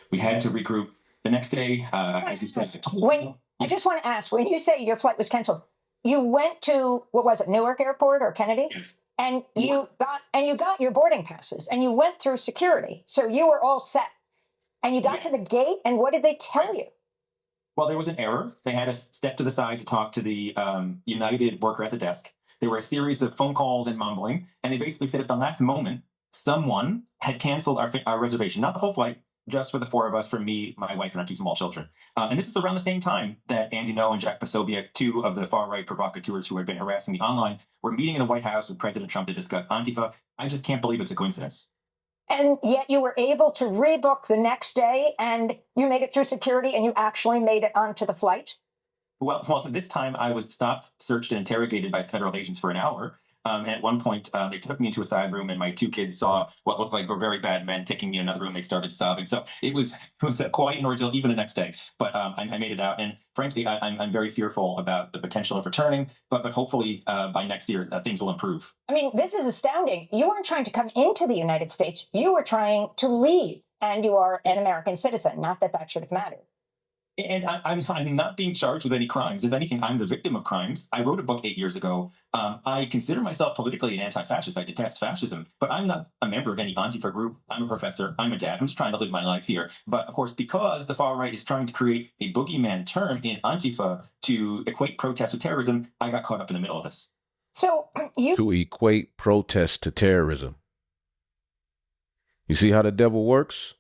We had to regroup the next day, as you said. I just want to ask, when you say your flight was canceled, you went to, what was it, Newark Airport or Kennedy? Yes. And you got your boarding passes and you went through security. So you were all set. And you got to the gate, and what did they tell you? Well, there was an error. They had us step to the side to talk to the United worker at the desk. There were a series of phone calls and mumbling, and they basically said at the last moment, someone had canceled our reservation, not the whole flight, just for the four of us, for me, my wife, and our two small children. And this was around the same time that Andy Ngo and Jack Posobiec, two of the far-right provocateurs who had been harassing me online, were meeting in the White House with President Trump to discuss Antifa. I just can't believe it's a coincidence. And yet you were able to rebook the next day, and you made it through security, and you actually made it onto the flight? Well, this time I was stopped, searched, and interrogated by federal agents for an hour. And at one point, they took me into a side room, and my two kids saw what looked like very bad men taking me in another room. They started sobbing. So it was quite an ordeal, even the next day. But I made it out. And frankly, I'm very fearful about the potential of returning. But hopefully by next year, things will improve. I mean, this is astounding. You weren't trying to come into the United States. You were trying to leave. And you are an American citizen. Not that that should have mattered. And I'm not being charged with any crimes. If anything, I'm the victim of crimes. I wrote a book 8 years ago. I consider myself politically an anti-fascist. I detest fascism, but I'm not a member of any Antifa group. I'm a professor. I'm a dad. I'm just trying to live my life here. But of course, because the far right is trying to create a boogeyman term in Antifa to equate protest with terrorism, I got caught up in the middle of this. So to equate protest to terrorism. You see how the devil works?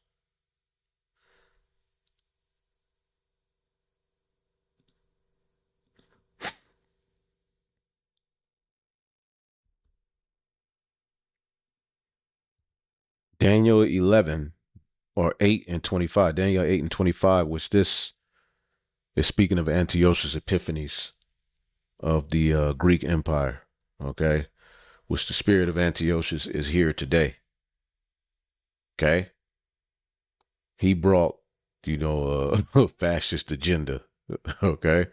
Daniel 11 or 8 and 25, Daniel 8 and 25, which this is speaking of Antiochus Epiphanes, of the Greek Empire, okay, which the spirit of Antiochus is here today. Okay, he brought, a fascist agenda. Okay,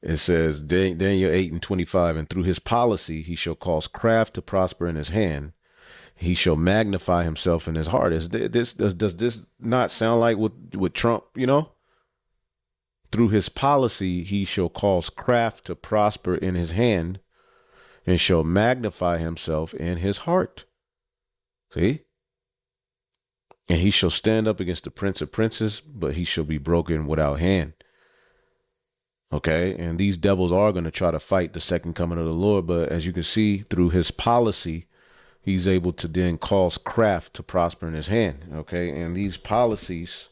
it says Daniel 8:25, and through his policy he shall cause craft to prosper in his hand. He shall magnify himself in his heart. Does this not sound like with Trump? Through his policy he shall cause craft to prosper in his hand, and shall magnify himself in his heart. See? And he shall stand up against the prince of princes, but he shall be broken without hand. Okay, and these devils are going to try to fight the second coming of the Lord, but as you can see, through his policy, he's able to then cause craft to prosper in his hand. Okay, and these policies,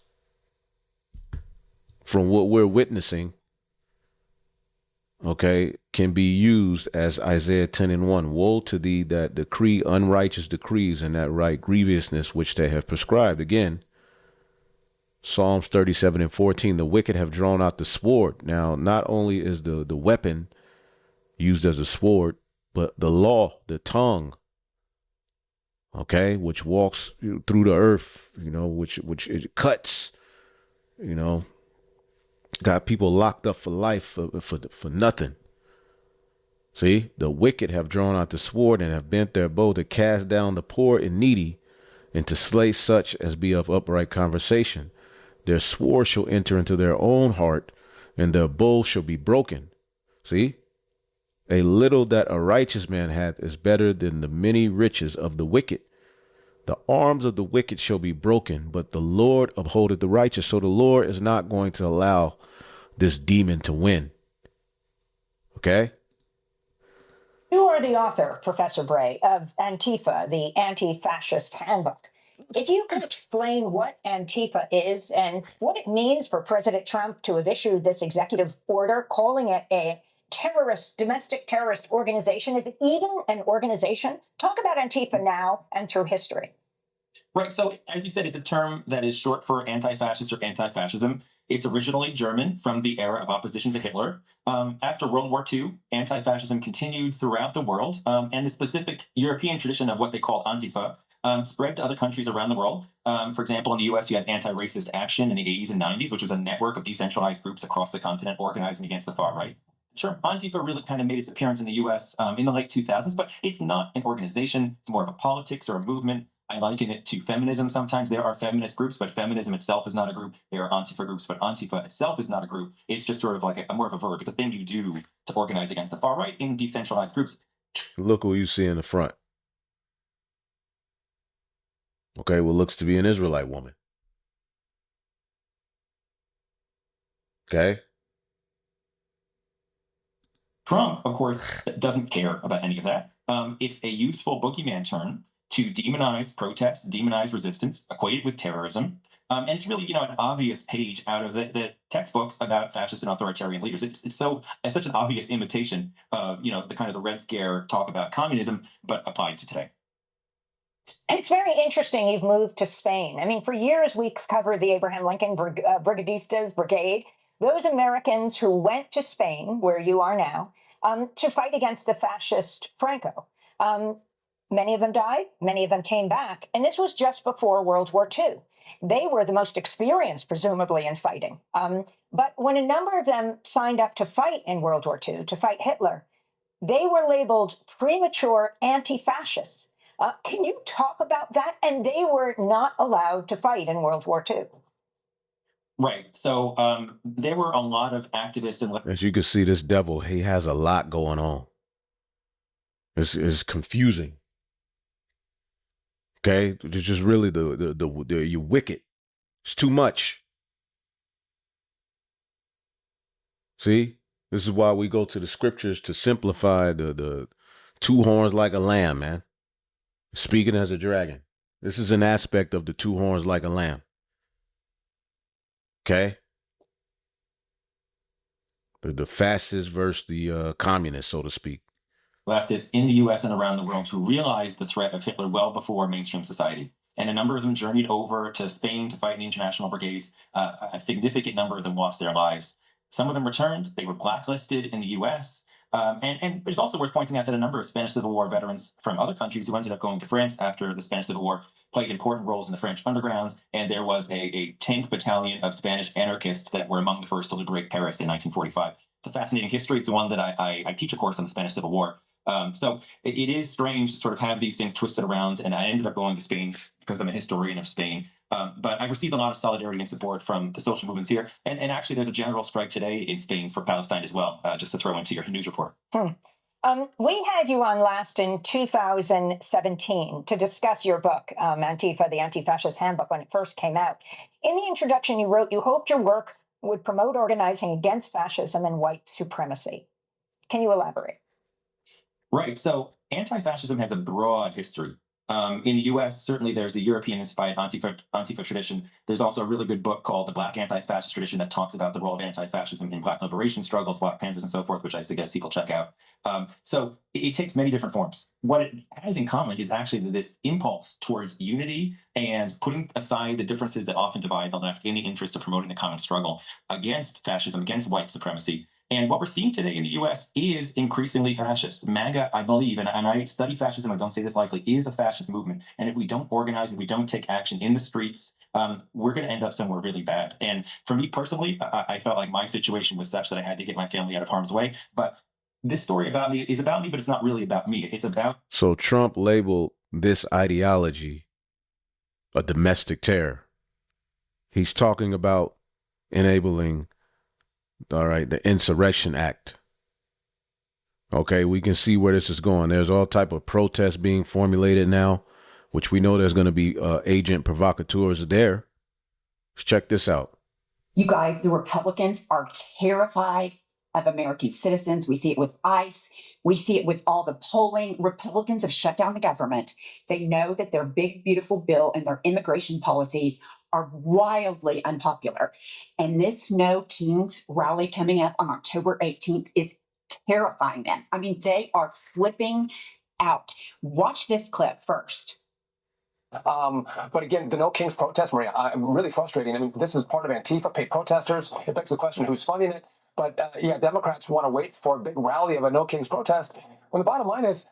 from what we're witnessing, okay, can be used as Isaiah 10:1. Woe to thee that decree unrighteous decrees, and that write grievousness which they have prescribed. Again, Psalms 37:14, the wicked have drawn out the sword. Now, not only is the weapon used as a sword, but the law, the tongue, okay, which walks through the earth, which it cuts, got people locked up for life for nothing. See, the wicked have drawn out the sword and have bent their bow to cast down the poor and needy, and to slay such as be of upright conversation. Their sword shall enter into their own heart, and their bow shall be broken. See, a little that a righteous man hath is better than the many riches of the wicked. The arms of the wicked shall be broken, but the Lord upholdeth the righteous. So the Lord is not going to allow this demon to win. Okay? You are the author, Professor Bray, of Antifa, the Anti-Fascist Handbook. If you could explain what Antifa is and what it means for President Trump to have issued this executive order calling it a domestic terrorist organization. Is it even an organization? Talk about Antifa now and through history. Right. So, as you said, it's a term that is short for anti-fascist or anti-fascism. It's originally German from the era of opposition to Hitler. After World War II, anti-fascism continued throughout the world, and the specific European tradition of what they call Antifa spread to other countries around the world. For example, in the U.S., you had Anti-Racist Action in the 80s and 90s, which was a network of decentralized groups across the continent organizing against the far right. The term Antifa really kind of made its appearance in the U.S. In the late 2000s, but it's not an organization. It's more of a politics or a movement. I liken it to feminism sometimes. There are feminist groups, but feminism itself is not a group. There are Antifa groups, but Antifa itself is not a group. It's just sort of like more of a verb. It's a thing you do to organize against the far right in decentralized groups. Look what you see in the front. Okay, what looks to be an Israelite woman. Okay. Trump, of course, doesn't care about any of that. It's a useful boogeyman term to demonize protests, demonize resistance, equate it with terrorism. And it's really, an obvious page out of the textbooks about fascist and authoritarian leaders. It's such an obvious imitation of, the kind of the Red Scare talk about communism, but applied to today. It's very interesting you've moved to Spain. I mean, for years we've covered the Abraham Lincoln Brigadistas Brigade, those Americans who went to Spain, where you are now, to fight against the fascist Franco. Many of them died, many of them came back, and this was just before World War II. They were the most experienced, presumably, in fighting. But when a number of them signed up to fight in World War II, to fight Hitler, they were labeled premature anti-fascists. Can you talk about that? And they were not allowed to fight in World War II. Right. So there were a lot of activists. As you can see, this devil, he has a lot going on. It's confusing. Okay? It's just really you're wicked. It's too much. See? This is why we go to the scriptures to simplify the two horns like a lamb, man. Speaking as a dragon. This is an aspect of the two horns like a lamb. Okay? The fascists versus the communists, so to speak. Leftists in the U.S. and around the world who realized the threat of Hitler well before mainstream society. And a number of them journeyed over to Spain to fight in the international brigades. A significant number of them lost their lives. Some of them returned. They were blacklisted in the U.S. And it's also worth pointing out that a number of Spanish Civil War veterans from other countries who ended up going to France after the Spanish Civil War played important roles in the French underground. And there was a tank battalion of Spanish anarchists that were among the first to liberate Paris in 1945. It's a fascinating history. It's the one that I teach a course on the Spanish Civil War. So it is strange to sort of have these things twisted around. And I ended up going to Spain because I'm a historian of Spain. But I've received a lot of solidarity and support from the social movements here. And actually, there's a general strike today in Spain for Palestine as well, just to throw into your news report. We had you on last in 2017 to discuss your book, Antifa, the Anti-Fascist Handbook, when it first came out. In the introduction, you wrote you hoped your work would promote organizing against fascism and white supremacy. Can you elaborate? Right. So anti-fascism has a broad history. In the U.S., certainly there's the European-inspired Antifa tradition. There's also a really good book called The Black Anti-Fascist Tradition that talks about the role of anti-fascism in Black liberation struggles, Black Panthers, and so forth, which I suggest people check out. So it takes many different forms. What it has in common is actually this impulse towards unity and putting aside the differences that often divide the left in the interest of promoting the common struggle against fascism, against white supremacy. And what we're seeing today in the U.S. is increasingly fascist. MAGA, I believe, and I study fascism, I don't say this lightly, is a fascist movement. And if we don't organize, if we don't take action in the streets, we're going to end up somewhere really bad. And for me personally, I felt like my situation was such that I had to get my family out of harm's way. But this story about me is about me, but it's not really about me. It's about... So Trump labeled this ideology a domestic terror. He's talking about enabling, all right, the Insurrection Act. Okay, we can see where this is going. There's all type of protests being formulated now, which we know there's going to be agent provocateurs there. Let's check this out. You guys, the Republicans are terrified of American citizens. We see it with ICE. We see it with all the polling. Republicans have shut down the government. They know that their big, beautiful bill and their immigration policies are wildly unpopular. And this No Kings rally coming up on October 18th is terrifying them. I mean, they are flipping out. Watch this clip first. But again, the No Kings protest, Maria, I'm really frustrating. I mean, this is part of Antifa, paid protesters. It begs the question, who's funding it? But yeah, Democrats want to wait for a big rally of a No Kings protest. When the bottom line is,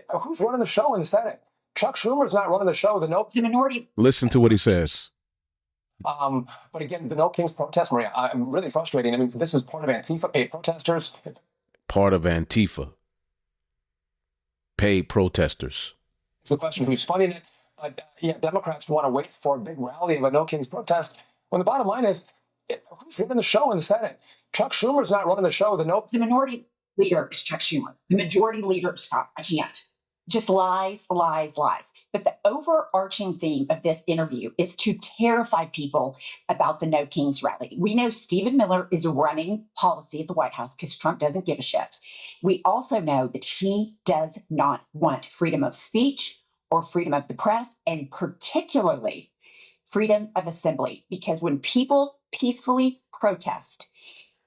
who's running the show in the Senate? Chuck Schumer's not running the show. The minority. Listen to what he says. But again, the No Kings protest, Maria, I'm really frustrating. I mean, this is part of Antifa, paid protesters. Part of Antifa, paid protesters. It's the question, who's funding it? But yeah, Democrats want to wait for a big rally of a No Kings protest. When the bottom line is, who's running the show in the Senate? Chuck Schumer's not running the show. The minority leader is Chuck Schumer. The majority leader, stop, I can't. Just lies, lies, lies. But the overarching theme of this interview is to terrify people about the No Kings rally. We know Stephen Miller is running policy at the White House because Trump doesn't give a shit. We also know that he does not want freedom of speech or freedom of the press, and particularly freedom of assembly. Because when people peacefully protest,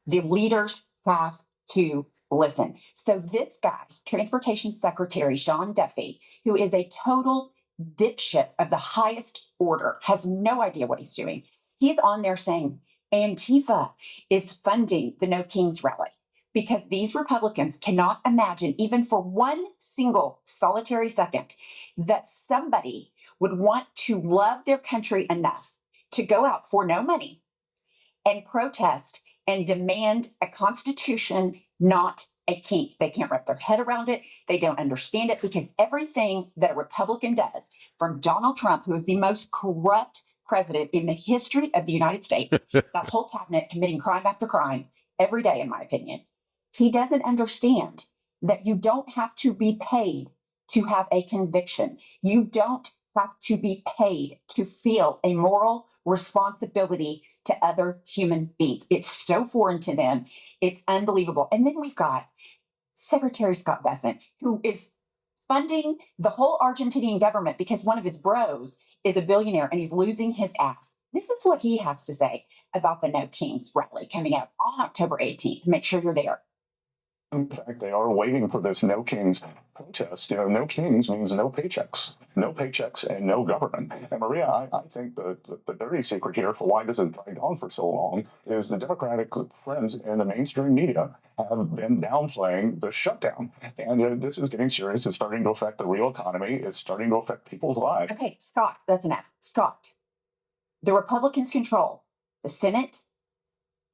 the leaders have to listen. So this guy, Transportation Secretary Sean Duffy, who is a total dipshit of the highest order, has no idea what he's doing. He's on there saying Antifa is funding the No Kings rally because these Republicans cannot imagine even for one single solitary second that somebody would want to love their country enough to go out for no money and protest and demand a constitution, not a king. They can't wrap their head around it. They don't understand it because everything that a Republican does, from Donald Trump, who is the most corrupt president in the history of the United States, that whole cabinet committing crime after crime every day, in my opinion, he doesn't understand that you don't have to be paid to have a conviction. You don't have to be paid to feel a moral responsibility to other human beings. It's so foreign to them. It's unbelievable. And then we've got Secretary Scott Bessent, who is funding the whole Argentinian government because one of his bros is a billionaire and he's losing his ass. This is what he has to say about the No Kings rally coming up on October 18th. Make sure you're there. In fact, they are waiting for this No Kings protest. You know, no kings means no paychecks and no government. And Maria, I think the dirty secret here for why this has dragged on for so long is the Democratic friends in the mainstream media have been downplaying the shutdown. And this is getting serious. It's starting to affect the real economy. It's starting to affect people's lives. Okay, Scott, that's enough. Scott, the Republicans control the Senate,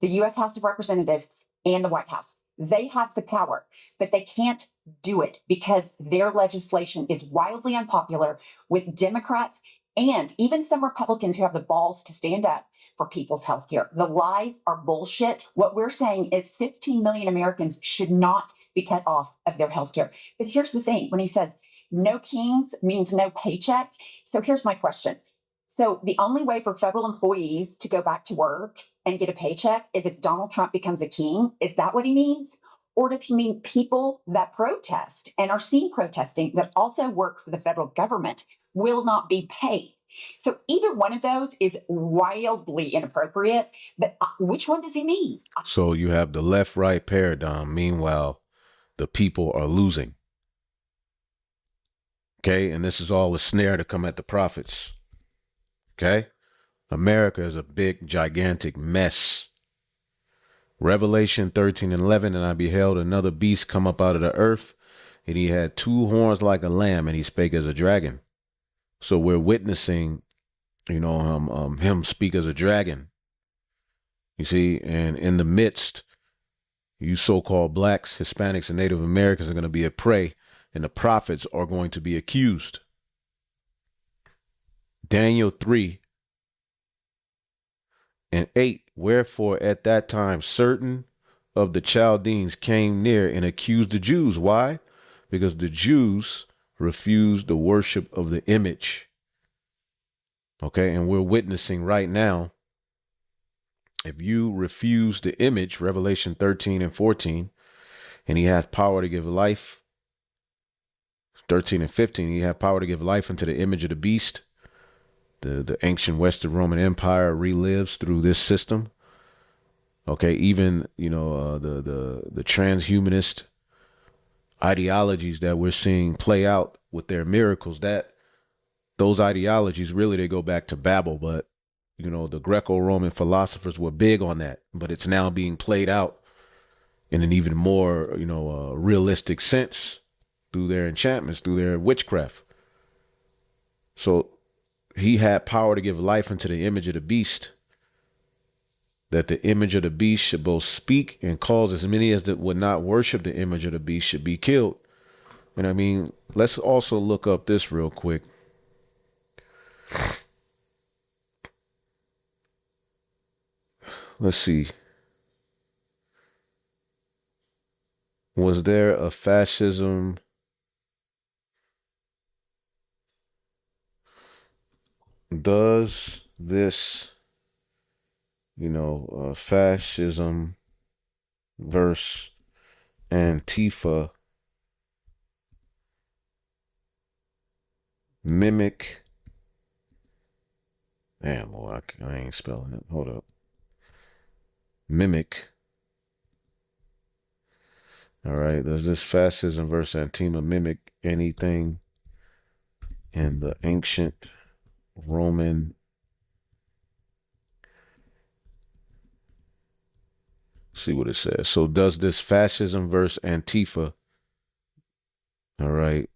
the U.S. House of Representatives, and the White House. They have the power, but they can't do it because their legislation is wildly unpopular with Democrats and even some Republicans who have the balls to stand up for people's health care. The lies are bullshit. What we're saying is 15 million Americans should not be cut off of their health care. But here's the thing, when he says no kings means no paycheck. So here's my question. So the only way for federal employees to go back to work and get a paycheck is if Donald Trump becomes a king? Is that what he means? Or does he mean people that protest and are seen protesting that also work for the federal government will not be paid? So either one of those is wildly inappropriate, but which one does he mean? So you have the left-right paradigm. Meanwhile, the people are losing. Okay, and this is all a snare to come at the prophets. Okay, America is a big, gigantic mess. Revelation 13:11, and I beheld another beast come up out of the earth, and he had two horns like a lamb, and he spake as a dragon. So we're witnessing, him speak as a dragon. You see, and in the midst, you so-called blacks, Hispanics, and Native Americans are going to be a prey, and the prophets are going to be accused. Daniel 3:8, wherefore at that time certain of the Chaldeans came near and accused the Jews. Why? Because the Jews refused the worship of the image. Okay, and we're witnessing right now, if you refuse the image, Revelation 13:14, and he hath power to give life, 13:15, he hath power to give life unto the image of the beast. The ancient Western Roman Empire relives through this system. Okay, even the transhumanist ideologies that we're seeing play out with their miracles, that those ideologies really, they go back to Babel, but the Greco-Roman philosophers were big on that, but it's now being played out in an even more realistic sense through their enchantments, through their witchcraft. So he had power to give life unto the image of the beast, that the image of the beast should both speak and cause as many as that would not worship the image of the beast should be killed. And I mean, let's also look up this real quick. Let's see. Was there a fascism? Does this, fascism versus Antifa mimic? Damn, boy, I ain't spelling it. Hold up. Mimic. All right. Does this fascism versus Antifa mimic anything in the ancient Roman? See what it says. So does this fascism versus Antifa, all right,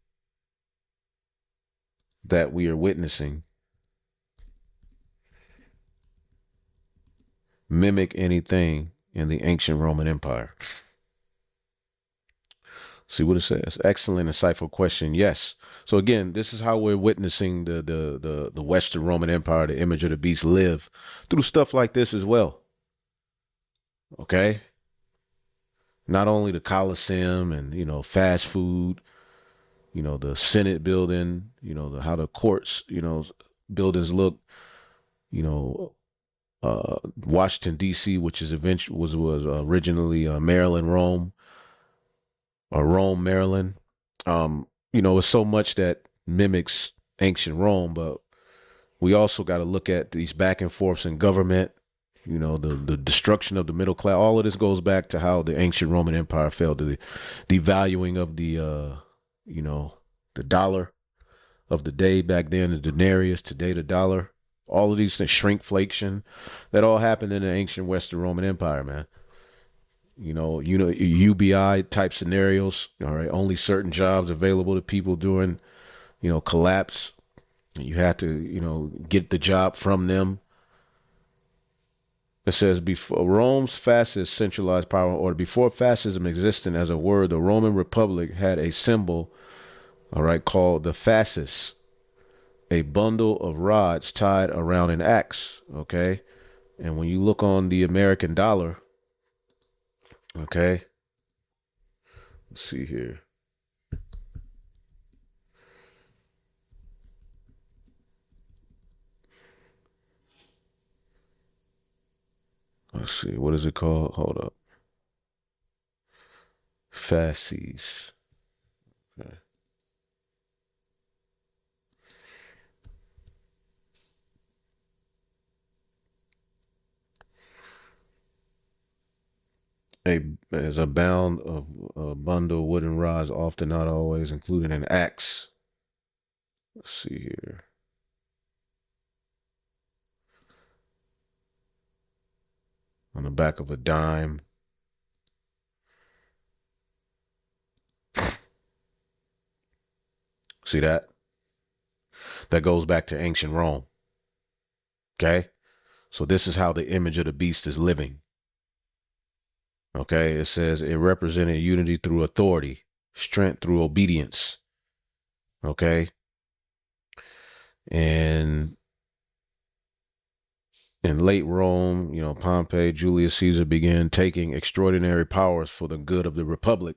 that we are witnessing, mimic anything in the ancient Roman Empire? See what it says. Excellent, insightful question. Yes. So again, this is how we're witnessing the Western Roman Empire, the image of the beast, live through stuff like this as well. Okay. Not only the Colosseum and, fast food, the Senate building, how the courts, buildings look, Washington, D.C., which is was originally Maryland, Rome, or Rome, Maryland. It's so much that mimics ancient Rome, but we also got to look at these back and forths in government, you know, the destruction of the middle class. All of this goes back to how the ancient Roman Empire fell, to the devaluing of the, you know, the dollar of the day back then, the denarius, today the dollar. All of these things, shrinkflation, that all happened in the ancient Western Roman Empire, man. You know, UBI type scenarios. All right, only certain jobs available to people during, you know, collapse. You had to, you know, get the job from them. It says before Rome's fascist centralized power order, before fascism existed as a word, the Roman Republic had a symbol, all right, called the fascis, a bundle of rods tied around an axe. Okay. And when you look on the American dollar, okay, let's see here. Let's see. What is it called? Hold up. Fasces. Okay. As a bound of a bundle wooden rods, often not always, including an axe. Let's see here. On the back of a dime. See that? That goes back to ancient Rome. Okay? So this is how the image of the beast is living. Okay? It says it represented unity through authority, strength through obedience. Okay? And in late Rome, you know, Pompey, Julius Caesar began taking extraordinary powers for the good of the Republic.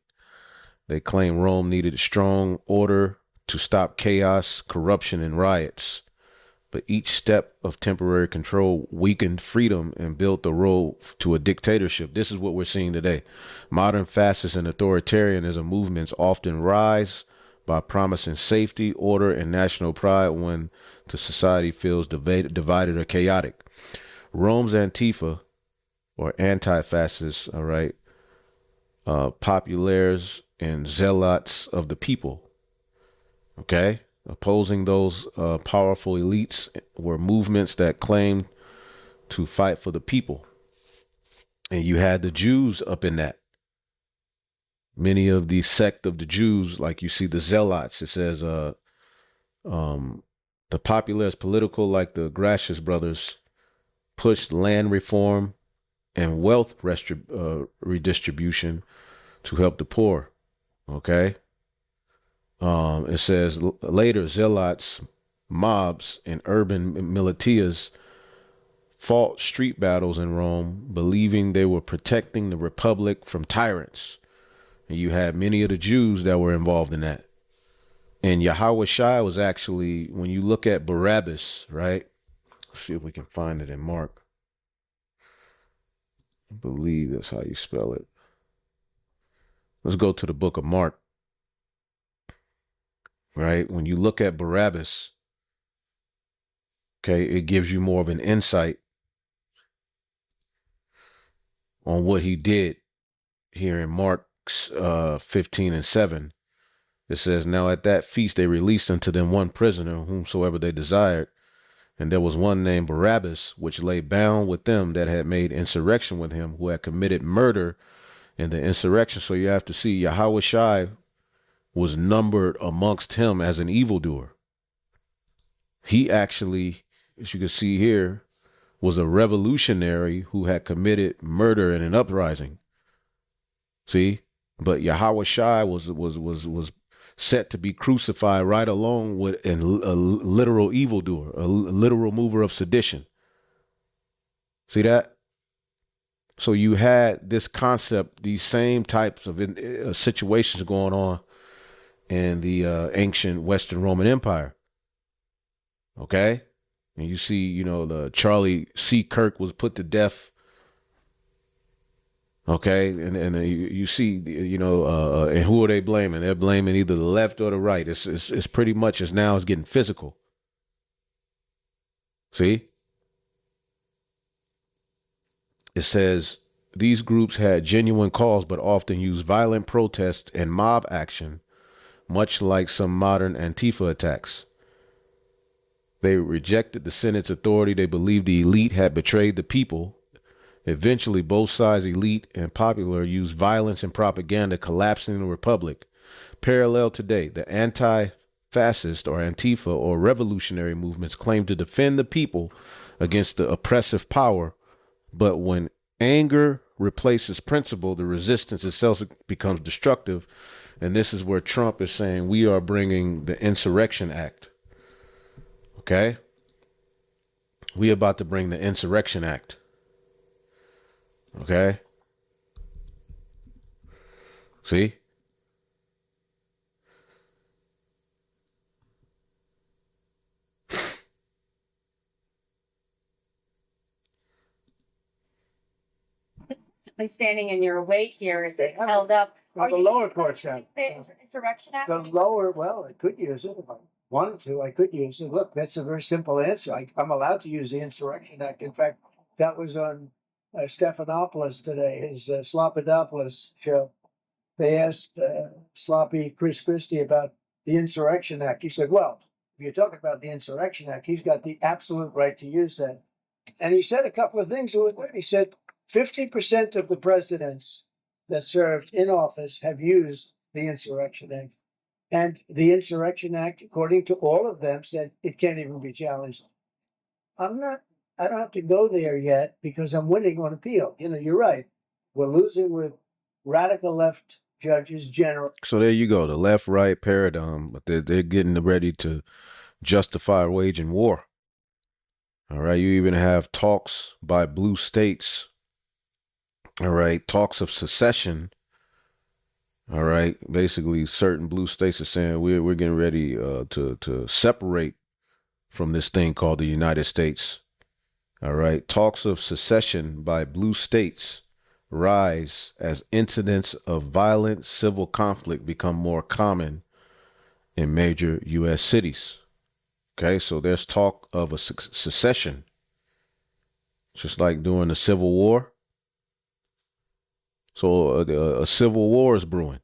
They claimed Rome needed strong order to stop chaos, corruption, and riots. But each step of temporary control weakened freedom and built the road to a dictatorship. This is what we're seeing today. Modern fascist and authoritarianism movements often rise by promising safety, order, and national pride when the society feels divided or chaotic. Rome's Antifa, or anti-fascists, all right, populares and zealots of the people, okay? Opposing those powerful elites were movements that claimed to fight for the people. And you had the Jews up in that. Many of the sect of the Jews, like you see the zealots, it says the populares political, like the Gracious brothers, pushed land reform and wealth redistribution to help the poor. Okay. It says later zealots, mobs, and urban militias fought street battles in Rome, believing they were protecting the Republic from tyrants. And you had many of the Jews that were involved in that. And Yahweh Shai was actually, when you look at Barabbas, right? Let's see if we can find it in Mark. I believe that's how you spell it. Let's go to the book of Mark. Right? When you look at Barabbas, okay, it gives you more of an insight on what he did here in Mark 15:7. It says, now at that feast they released unto them one prisoner, whomsoever they desired. And there was one named Barabbas, which lay bound with them that had made insurrection with him, who had committed murder in the insurrection. So you have to see Yahweh Shai was numbered amongst him as an evildoer. He actually, as you can see here, was a revolutionary who had committed murder in an uprising. See? But Yahweh Shai was set to be crucified right along with a literal evildoer, a literal mover of sedition. See that? So you had this concept, these same types of situations going on in the ancient Western Roman Empire. Okay? And you see, you know, the Charlie C. Kirk was put to death. Okay? And you see, you know, and who are they blaming? They're blaming either the left or the right. It's pretty much as now it's getting physical. See? It says these groups had genuine cause, but often used violent protest and mob action, much like some modern Antifa attacks. They rejected the Senate's authority. They believed the elite had betrayed the people. Eventually, both sides, elite and popular, used violence and propaganda, collapsing the republic. Parallel today, the anti-fascist or Antifa or revolutionary movements claim to defend the people against the oppressive power, but when anger replaces principle, the resistance itself becomes destructive. And this is where Trump is saying we are bringing the Insurrection Act. Okay? We about to bring the Insurrection Act. Okay? See? Standing in your weight here is it held up? Well, the lower court said. The Insurrection Act? The lower, well, I could use it if I wanted to. I could use it. Look, that's a very simple answer. I'm allowed to use the Insurrection Act. In fact, that was on Stephanopoulos today, his Sloppodopoulos show. They asked Sloppy Chris Christie about the Insurrection Act. He said, well, if you're talking about the Insurrection Act, he's got the absolute right to use that. And he said a couple of things. He said 50% of the presidents that served in office have used the Insurrection Act. And the Insurrection Act, according to all of them, said it can't even be challenged. I don't have to go there yet because I'm winning on appeal. You know, you're right. We're losing with radical left judges general. So there you go, the left-right paradigm, but they're getting ready to justify waging war. All right, you even have talks by blue states. All right, talks of secession. All right, basically certain blue states are saying we're getting ready to separate from this thing called the United States. All right, talks of secession by blue states rise as incidents of violent civil conflict become more common in major U.S. cities. Okay, so there's talk of a secession, just like during the Civil War. So a civil war is brewing.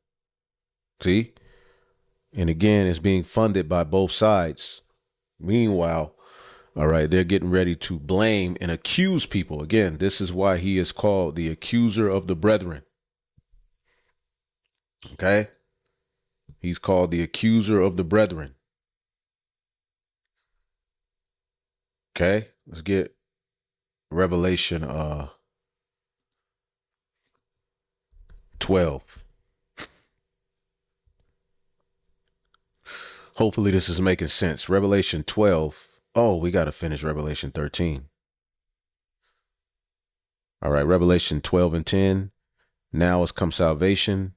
See? And again, it's being funded by both sides. Meanwhile, all right, they're getting ready to blame and accuse people. Again, this is why he is called the accuser of the brethren. Okay? He's called the accuser of the brethren. Okay? Let's get Revelation 12. Hopefully this is making sense. Revelation 12. Oh, we got to finish Revelation 13. All right, Revelation 12 and 10. Now has come salvation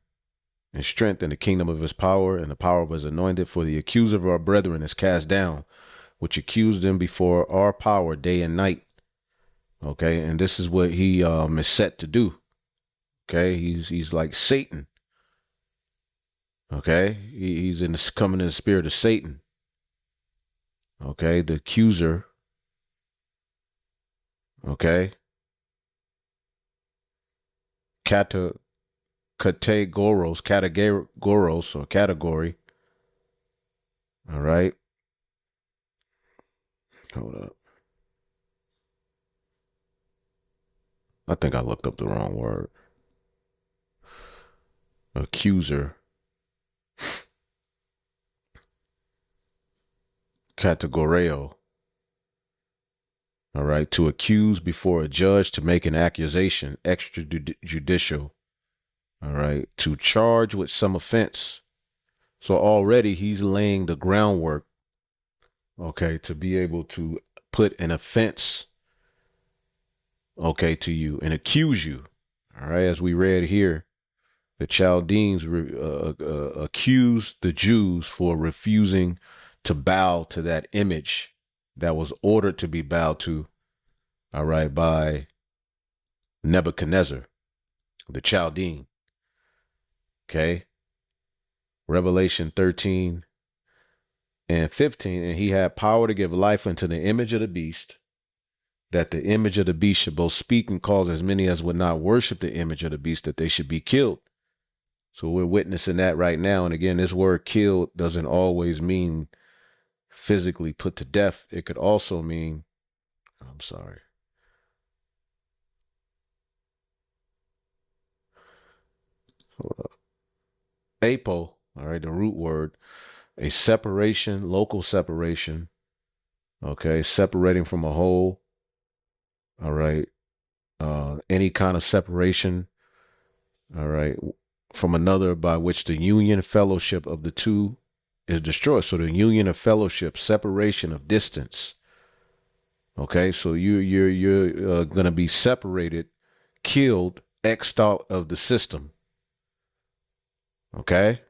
and strength in the kingdom of his power and the power of his anointed, for the accuser of our brethren is cast down, which accused them before our power day and night. Okay, and this is what he is set to do. Okay, he's like Satan. Okay, he's coming in the spirit of Satan. Okay, the accuser. Okay. Categoros or category. All right. Hold up. I think I looked up the wrong word. Accuser. Categoreo. All right. To accuse before a judge, to make an accusation, extrajudicial. All right. To charge with some offense. So already he's laying the groundwork, okay, to be able to put an offense, okay, to you and accuse you. All right. As we read here, the Chaldeans accused the Jews for refusing to bow to that image that was ordered to be bowed to, all right, by Nebuchadnezzar, the Chaldean. Okay. Revelation 13 and 15. And he had power to give life unto the image of the beast, that the image of the beast should both speak and cause as many as would not worship the image of the beast that they should be killed. So we're witnessing that right now. And again, this word killed doesn't always mean physically put to death. It could also mean, I'm sorry. Hold up. Apo, all right, the root word, a separation, local separation, okay, separating from a whole, all right, any kind of separation, all right, from another by which the union fellowship of the two is destroyed. So the union of fellowship, separation of distance. Okay, so you're gonna be separated, killed, xed out of the system. Okay.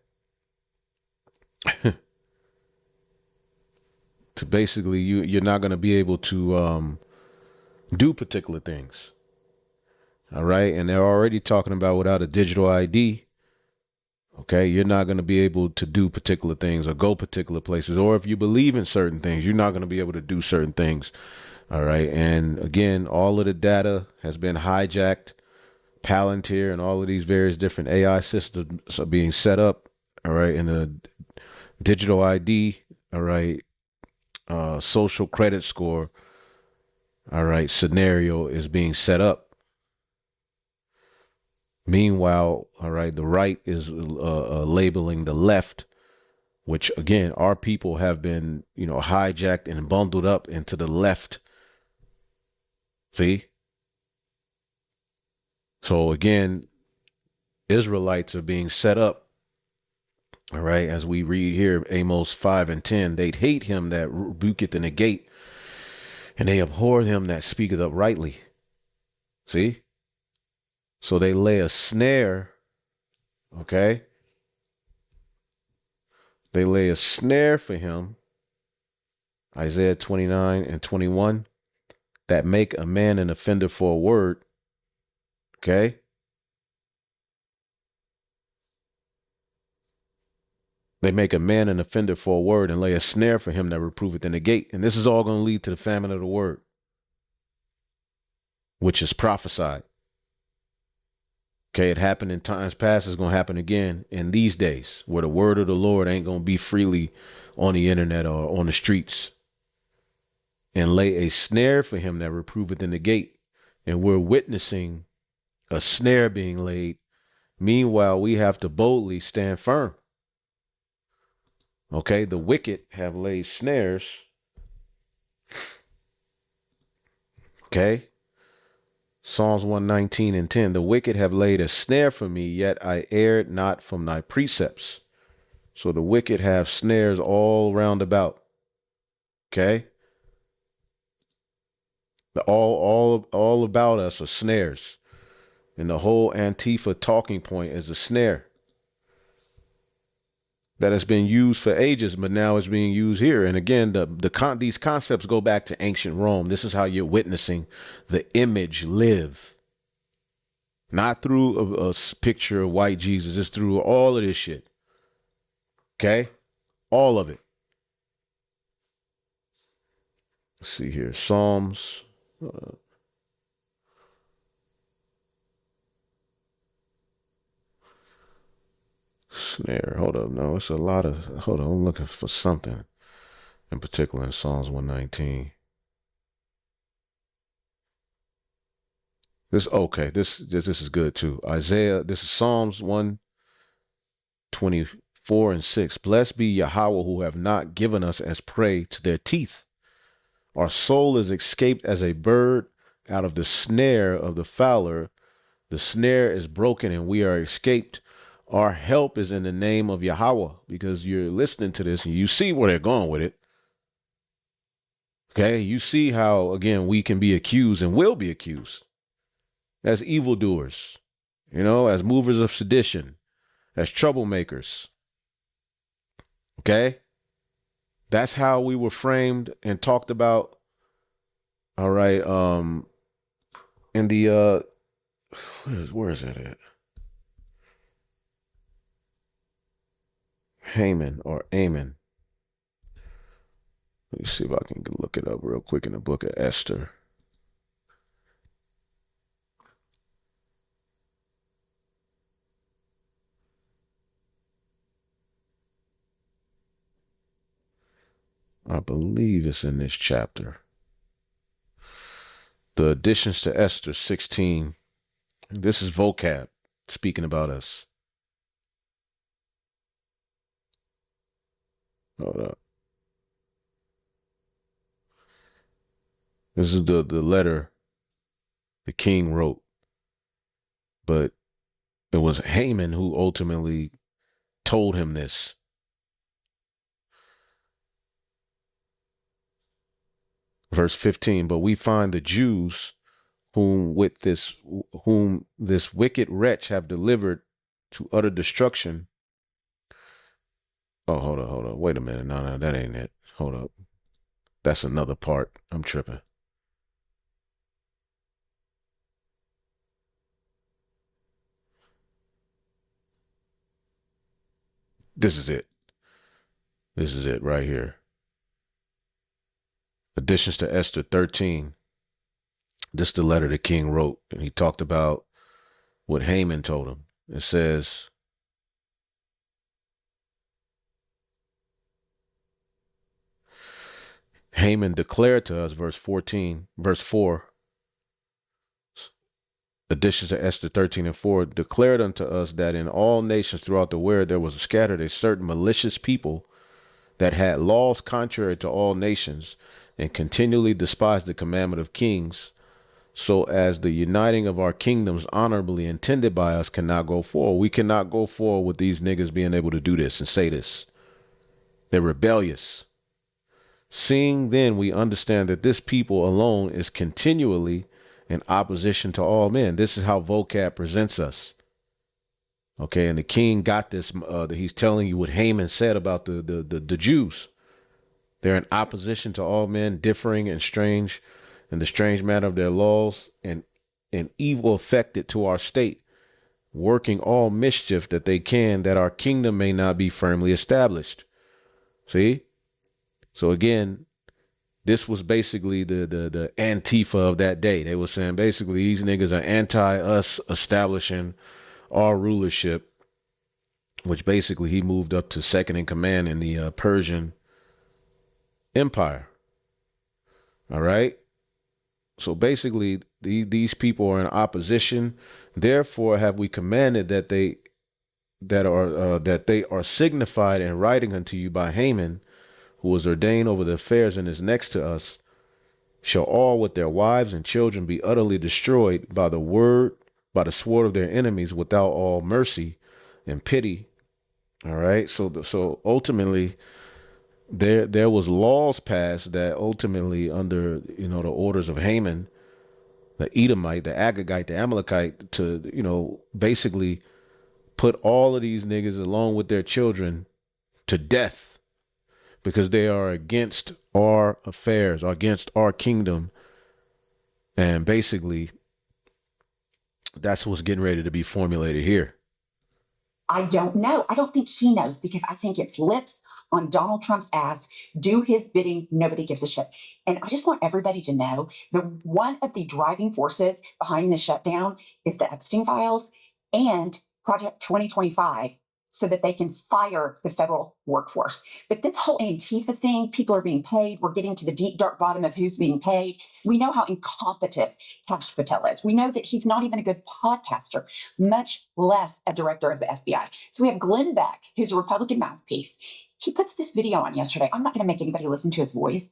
To basically you're not gonna be able to do particular things. All right, and they're already talking about without a digital ID. Okay, you're not going to be able to do particular things or go particular places, or if you believe in certain things, you're not going to be able to do certain things. All right, and again, all of the data has been hijacked. Palantir and all of these various different AI systems are being set up. All right, and the digital ID. All right, social credit score. All right, scenario is being set up. Meanwhile, all right, the right is labeling the left, which again, our people have been, hijacked and bundled up into the left. See? So again, Israelites are being set up. All right, as we read here, Amos 5 and 10, they'd hate him that rebuketh in the gate, and they abhor him that speaketh uprightly. See? So they lay a snare. Okay. They lay a snare for him. Isaiah 29 and 21. That make a man an offender for a word. Okay. They make a man an offender for a word and lay a snare for him that reproveth in the gate. And this is all going to lead to the famine of the word, which is prophesied. Okay, it happened in times past. It's going to happen again in these days where the word of the Lord ain't going to be freely on the internet or on the streets. And lay a snare for him that reproveth in the gate. And we're witnessing a snare being laid. Meanwhile, we have to boldly stand firm. Okay, the wicked have laid snares. Okay. Psalms 119 and 10, the wicked have laid a snare for me, yet I erred not from thy precepts. So the wicked have snares all round about. Okay. All about us are snares. And the whole Antifa talking point is a snare that has been used for ages, but now it's being used here. And again, these concepts go back to ancient Rome. This is how you're witnessing the image live. Not through a picture of white Jesus. It's through all of this shit. Okay? All of it. Let's see here. Psalms. Snare. Hold up. No, it's a lot of. Hold on. I'm looking for something in particular in Psalms 119. This is good too. Isaiah. This is Psalms 124 and 6. Blessed be Yahweh who have not given us as prey to their teeth. Our soul is escaped as a bird out of the snare of the fowler. The snare is broken and we are escaped. Our help is in the name of Yahweh, because you're listening to this and you see where they're going with it. Okay, you see how, again, we can be accused and will be accused as evildoers, as movers of sedition, as troublemakers. Okay, that's how we were framed and talked about. All right, in the where is that at? Haman or Amen. Let me see if I can look it up real quick in the book of Esther. I believe it's in this chapter. The additions to Esther 16. This is vocab speaking about us. Hold up. This is the letter the king wrote. But it was Haman who ultimately told him this. Verse 15, but we find the Jews whom this wicked wretch have delivered to utter destruction. Oh, hold up. Wait a minute. No, that ain't it. Hold up. That's another part. I'm tripping. This is it. This is it right here. Additions to Esther 13. This is the letter the king wrote, and he talked about what Haman told him. It says, Haman declared to us, verse 4, additions to Esther 13 and 4, declared unto us that in all nations throughout the world there was scattered a certain malicious people that had laws contrary to all nations and continually despised the commandment of kings, so as the uniting of our kingdoms honorably intended by us cannot go forward. We cannot go forward with these niggas being able to do this and say this. They're rebellious. Seeing then we understand that this people alone is continually in opposition to all men. This is how vocab presents us. Okay, and the king got this. He's telling you what Haman said about the Jews. They're in opposition to all men, differing and strange in the strange manner of their laws, and evil affected to our state, working all mischief that they can, that our kingdom may not be firmly established. See? So again, this was basically the Antifa of that day. They were saying basically these niggas are anti us establishing our rulership, which basically he moved up to second in command in the Persian Empire. All right. So basically these people are in opposition. Therefore have we commanded that they are signified in writing unto you by Haman, who was ordained over the affairs and is next to us, shall all with their wives and children be utterly destroyed by the sword of their enemies, without all mercy and pity. All right. So ultimately there was laws passed that ultimately under, the orders of Haman, the Edomite, the Agagite, the Amalekite, to, basically put all of these niggas along with their children to death, because they are against our affairs, or against our kingdom. And basically, that's what's getting ready to be formulated here. I don't know. I don't think he knows, because I think it's lips on Donald Trump's ass. Do his bidding. Nobody gives a shit. And I just want everybody to know that one of the driving forces behind the shutdown is the Epstein files and Project 2025, so that they can fire the federal workforce. But this whole Antifa thing, people are being paid. We're getting to the deep, dark bottom of who's being paid. We know how incompetent Kash Patel is. We know that he's not even a good podcaster, much less a director of the FBI. So we have Glenn Beck, who's a Republican mouthpiece. He puts this video on yesterday. I'm not going to make anybody listen to his voice,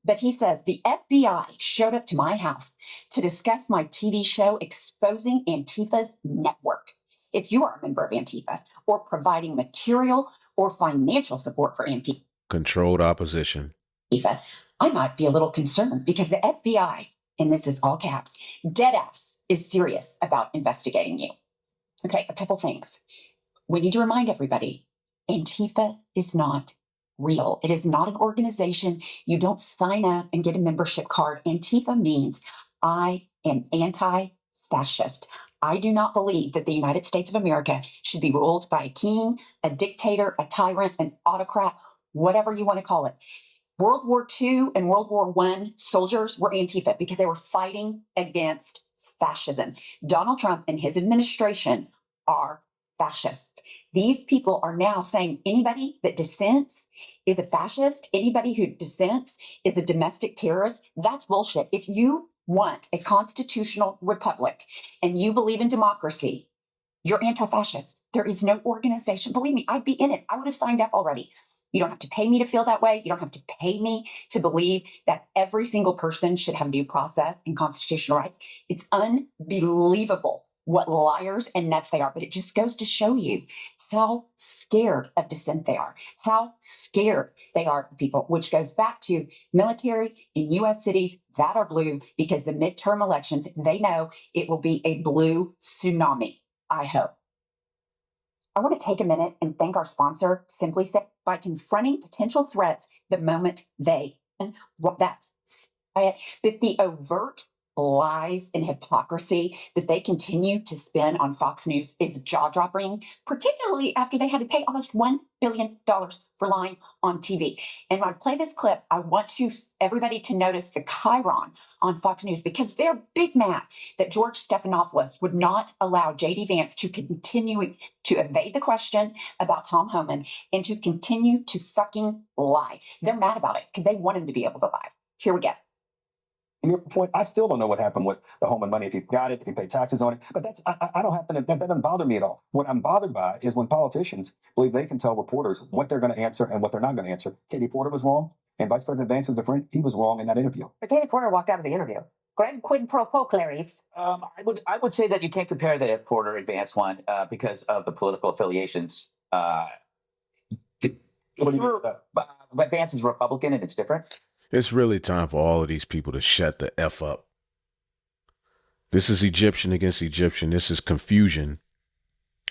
but he says, the FBI showed up to my house to discuss my TV show exposing Antifa's network. If you are a member of Antifa or providing material or financial support for Antifa, Controlled opposition, I might be a little concerned, because the FBI, and this is all caps, deadass, is serious about investigating you. Okay, a couple things. We need to remind everybody, Antifa is not real. It is not an organization. You don't sign up and get a membership card. Antifa means I am anti-fascist. I do not believe that the United States of America should be ruled by a king, a dictator, a tyrant, an autocrat, whatever you want to call it. World War II and World War I soldiers were Antifa because they were fighting against fascism. Donald Trump and his administration are fascists. These people are now saying anybody that dissents is a fascist. Anybody who dissents is a domestic terrorist. That's bullshit. If you want a constitutional republic and you believe in democracy, you're anti-fascist. There is no organization. Believe me, I'd be in it. I would have signed up already. You don't have to pay me to feel that way. You don't have to pay me to believe that every single person should have due process and constitutional rights. It's unbelievable what liars and nuts they are. But it just goes to show you how scared of dissent they are, how scared they are of the people, which goes back to military in U.S. cities that are blue, because the midterm elections, they know it will be a blue tsunami, I hope. I want to take a minute and thank our sponsor, Simply Say, by confronting potential threats the moment they, and what that's it, but the overt lies and hypocrisy that they continue to spin on Fox News is jaw-dropping, particularly after they had to pay almost $1 billion for lying on TV. And when I play this clip, I want everybody to notice the chyron on Fox News, because they're big mad that George Stephanopoulos would not allow J.D. Vance to continue to evade the question about Tom Homan and to continue to fucking lie. They're mad about it because they want him to be able to lie. Here we go. And your point, I still don't know what happened with the Homan money, if you got it, if you paid taxes on it. But that's I don't happen to, that doesn't bother me at all. What I'm bothered by is when politicians believe they can tell reporters what they're going to answer and what they're not going to answer. Katie Porter was wrong, and Vice President Vance was a friend. He was wrong in that interview. But Katie Porter walked out of the interview. Greg, quid pro quo, Clarice. I would say that you can't compare the Porter and Vance one because of the political affiliations. But Vance is Republican and it's different. It's really time for all of these people to shut the F up. This is Egyptian against Egyptian. This is confusion.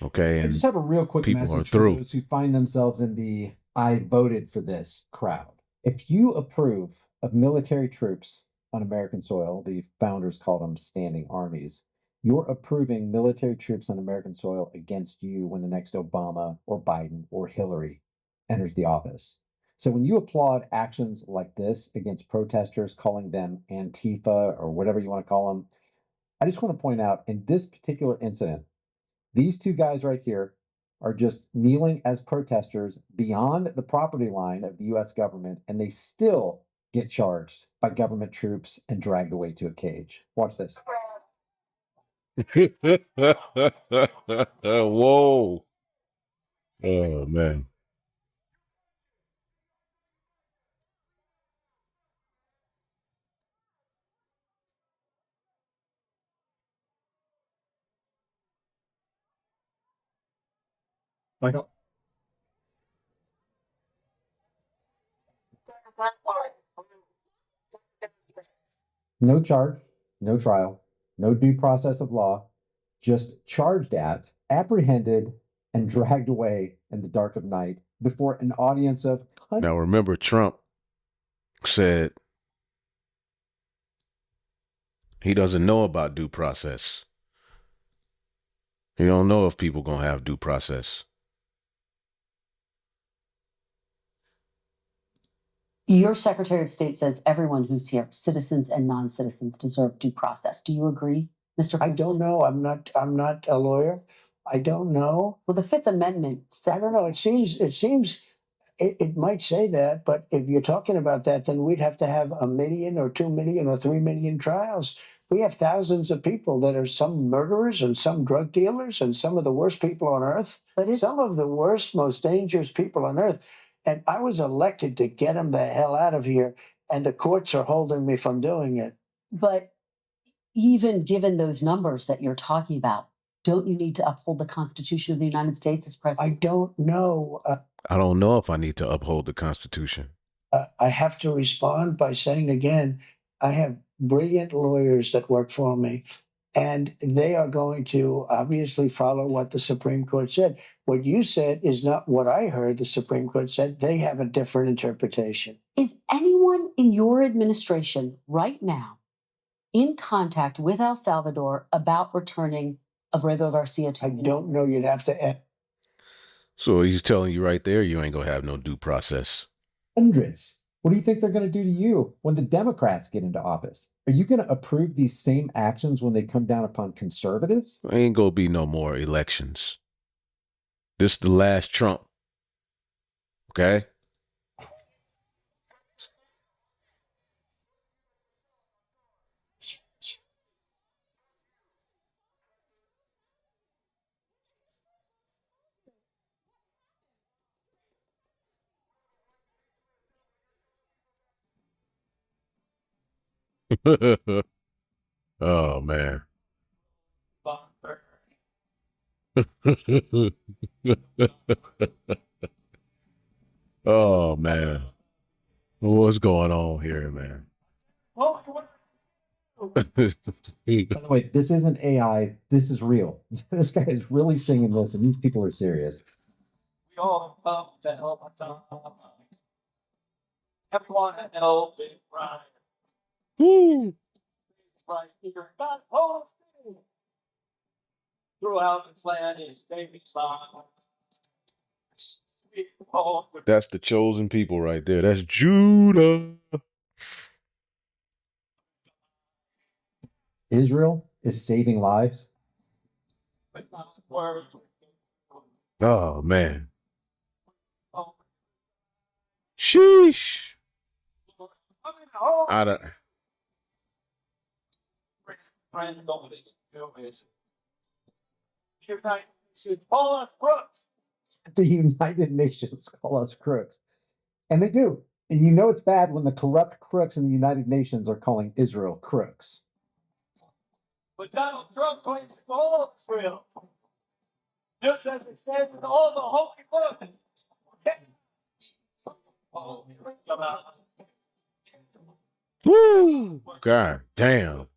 Okay. And I just have a real quick message for those who find themselves in the "I voted for this" crowd. If you approve of military troops on American soil, the founders called them standing armies, you're approving military troops on American soil against you when the next Obama or Biden or Hillary enters the office. So when you applaud actions like this against protesters, calling them Antifa or whatever you want to call them, I just want to point out in this particular incident, these two guys right here are just kneeling as protesters beyond the property line of the U.S. government, and they still get charged by government troops and dragged away to a cage. Watch this. Whoa. Oh, man. No charge, no trial, no due process of law, just charged at, apprehended, and dragged away in the dark of night before an audience of hundreds. Now remember, Trump said he doesn't know about due process. He don't know if people gonna have due process. Your Secretary of State says everyone who's here, citizens and non-citizens, deserve due process. Do you agree, Mr. I don't know. I'm not a lawyer. I don't know. Well, the Fifth Amendment says. I don't know. It seems it might say that, but if you're talking about that, then we'd have to have 1 million or 2 million or 3 million trials. We have thousands of people that are some murderers and some drug dealers and some of the worst people on earth. Some of the worst, most dangerous people on earth. And I was elected to get them the hell out of here, and the courts are holding me from doing it. But even given those numbers that you're talking about, don't you need to uphold the Constitution of the United States as president? I don't know. I don't know if I need to uphold the Constitution. I have to respond by saying again, I have brilliant lawyers that work for me, and they are going to obviously follow what the Supreme Court said. What you said is not what I heard the Supreme Court said. They have a different interpretation. Is anyone in your administration right now in contact with El Salvador about returning Abrego Garcia to I don't know. You'd have to. So he's telling you right there, you ain't gonna have no due process. Hundreds. What do you think they're going to do to you when the Democrats get into office? Are you going to approve these same actions when they come down upon conservatives? There ain't gonna be no more elections. This is the last Trump. Okay. Oh man. Oh man. What's going on here, man? By the way, this isn't AI. This is real. This guy is really singing this, and these people are serious. We all come to help everyone help it right. Woo. It's right here. God holds it. Throughout this land is saving lives. That's the chosen people right there. That's Judah. Israel is saving lives. Oh man. Sheesh. I don't. The United Nations call us crooks. And they do. And you know it's bad when the corrupt crooks in the United Nations are calling Israel crooks. But Donald Trump claims it's all Israel. Just as it says in all the holy books. Woo. God damn.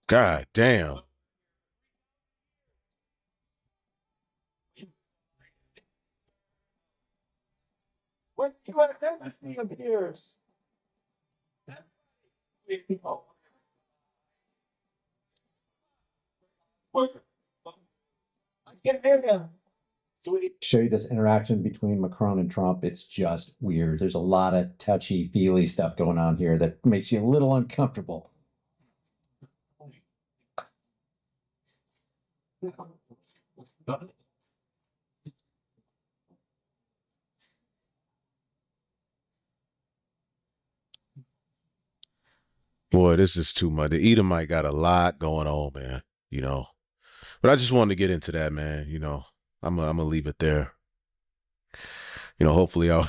God damn. When you have empathy appears. I can hear you. Show you this interaction between Macron and Trump. It's just weird. There's a lot of touchy-feely stuff going on here that makes you a little uncomfortable. Boy, this is too much. The Edomite got a lot going on, man. You know. But I just wanted to get into that, man. You know, I'm gonna leave it there. You know, hopefully I'll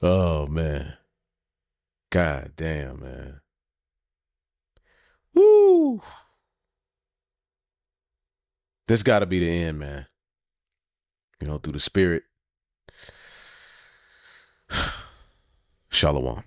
Oh man. God damn, man. Woo. This gotta be the end, man. You know, through the spirit. Shalom.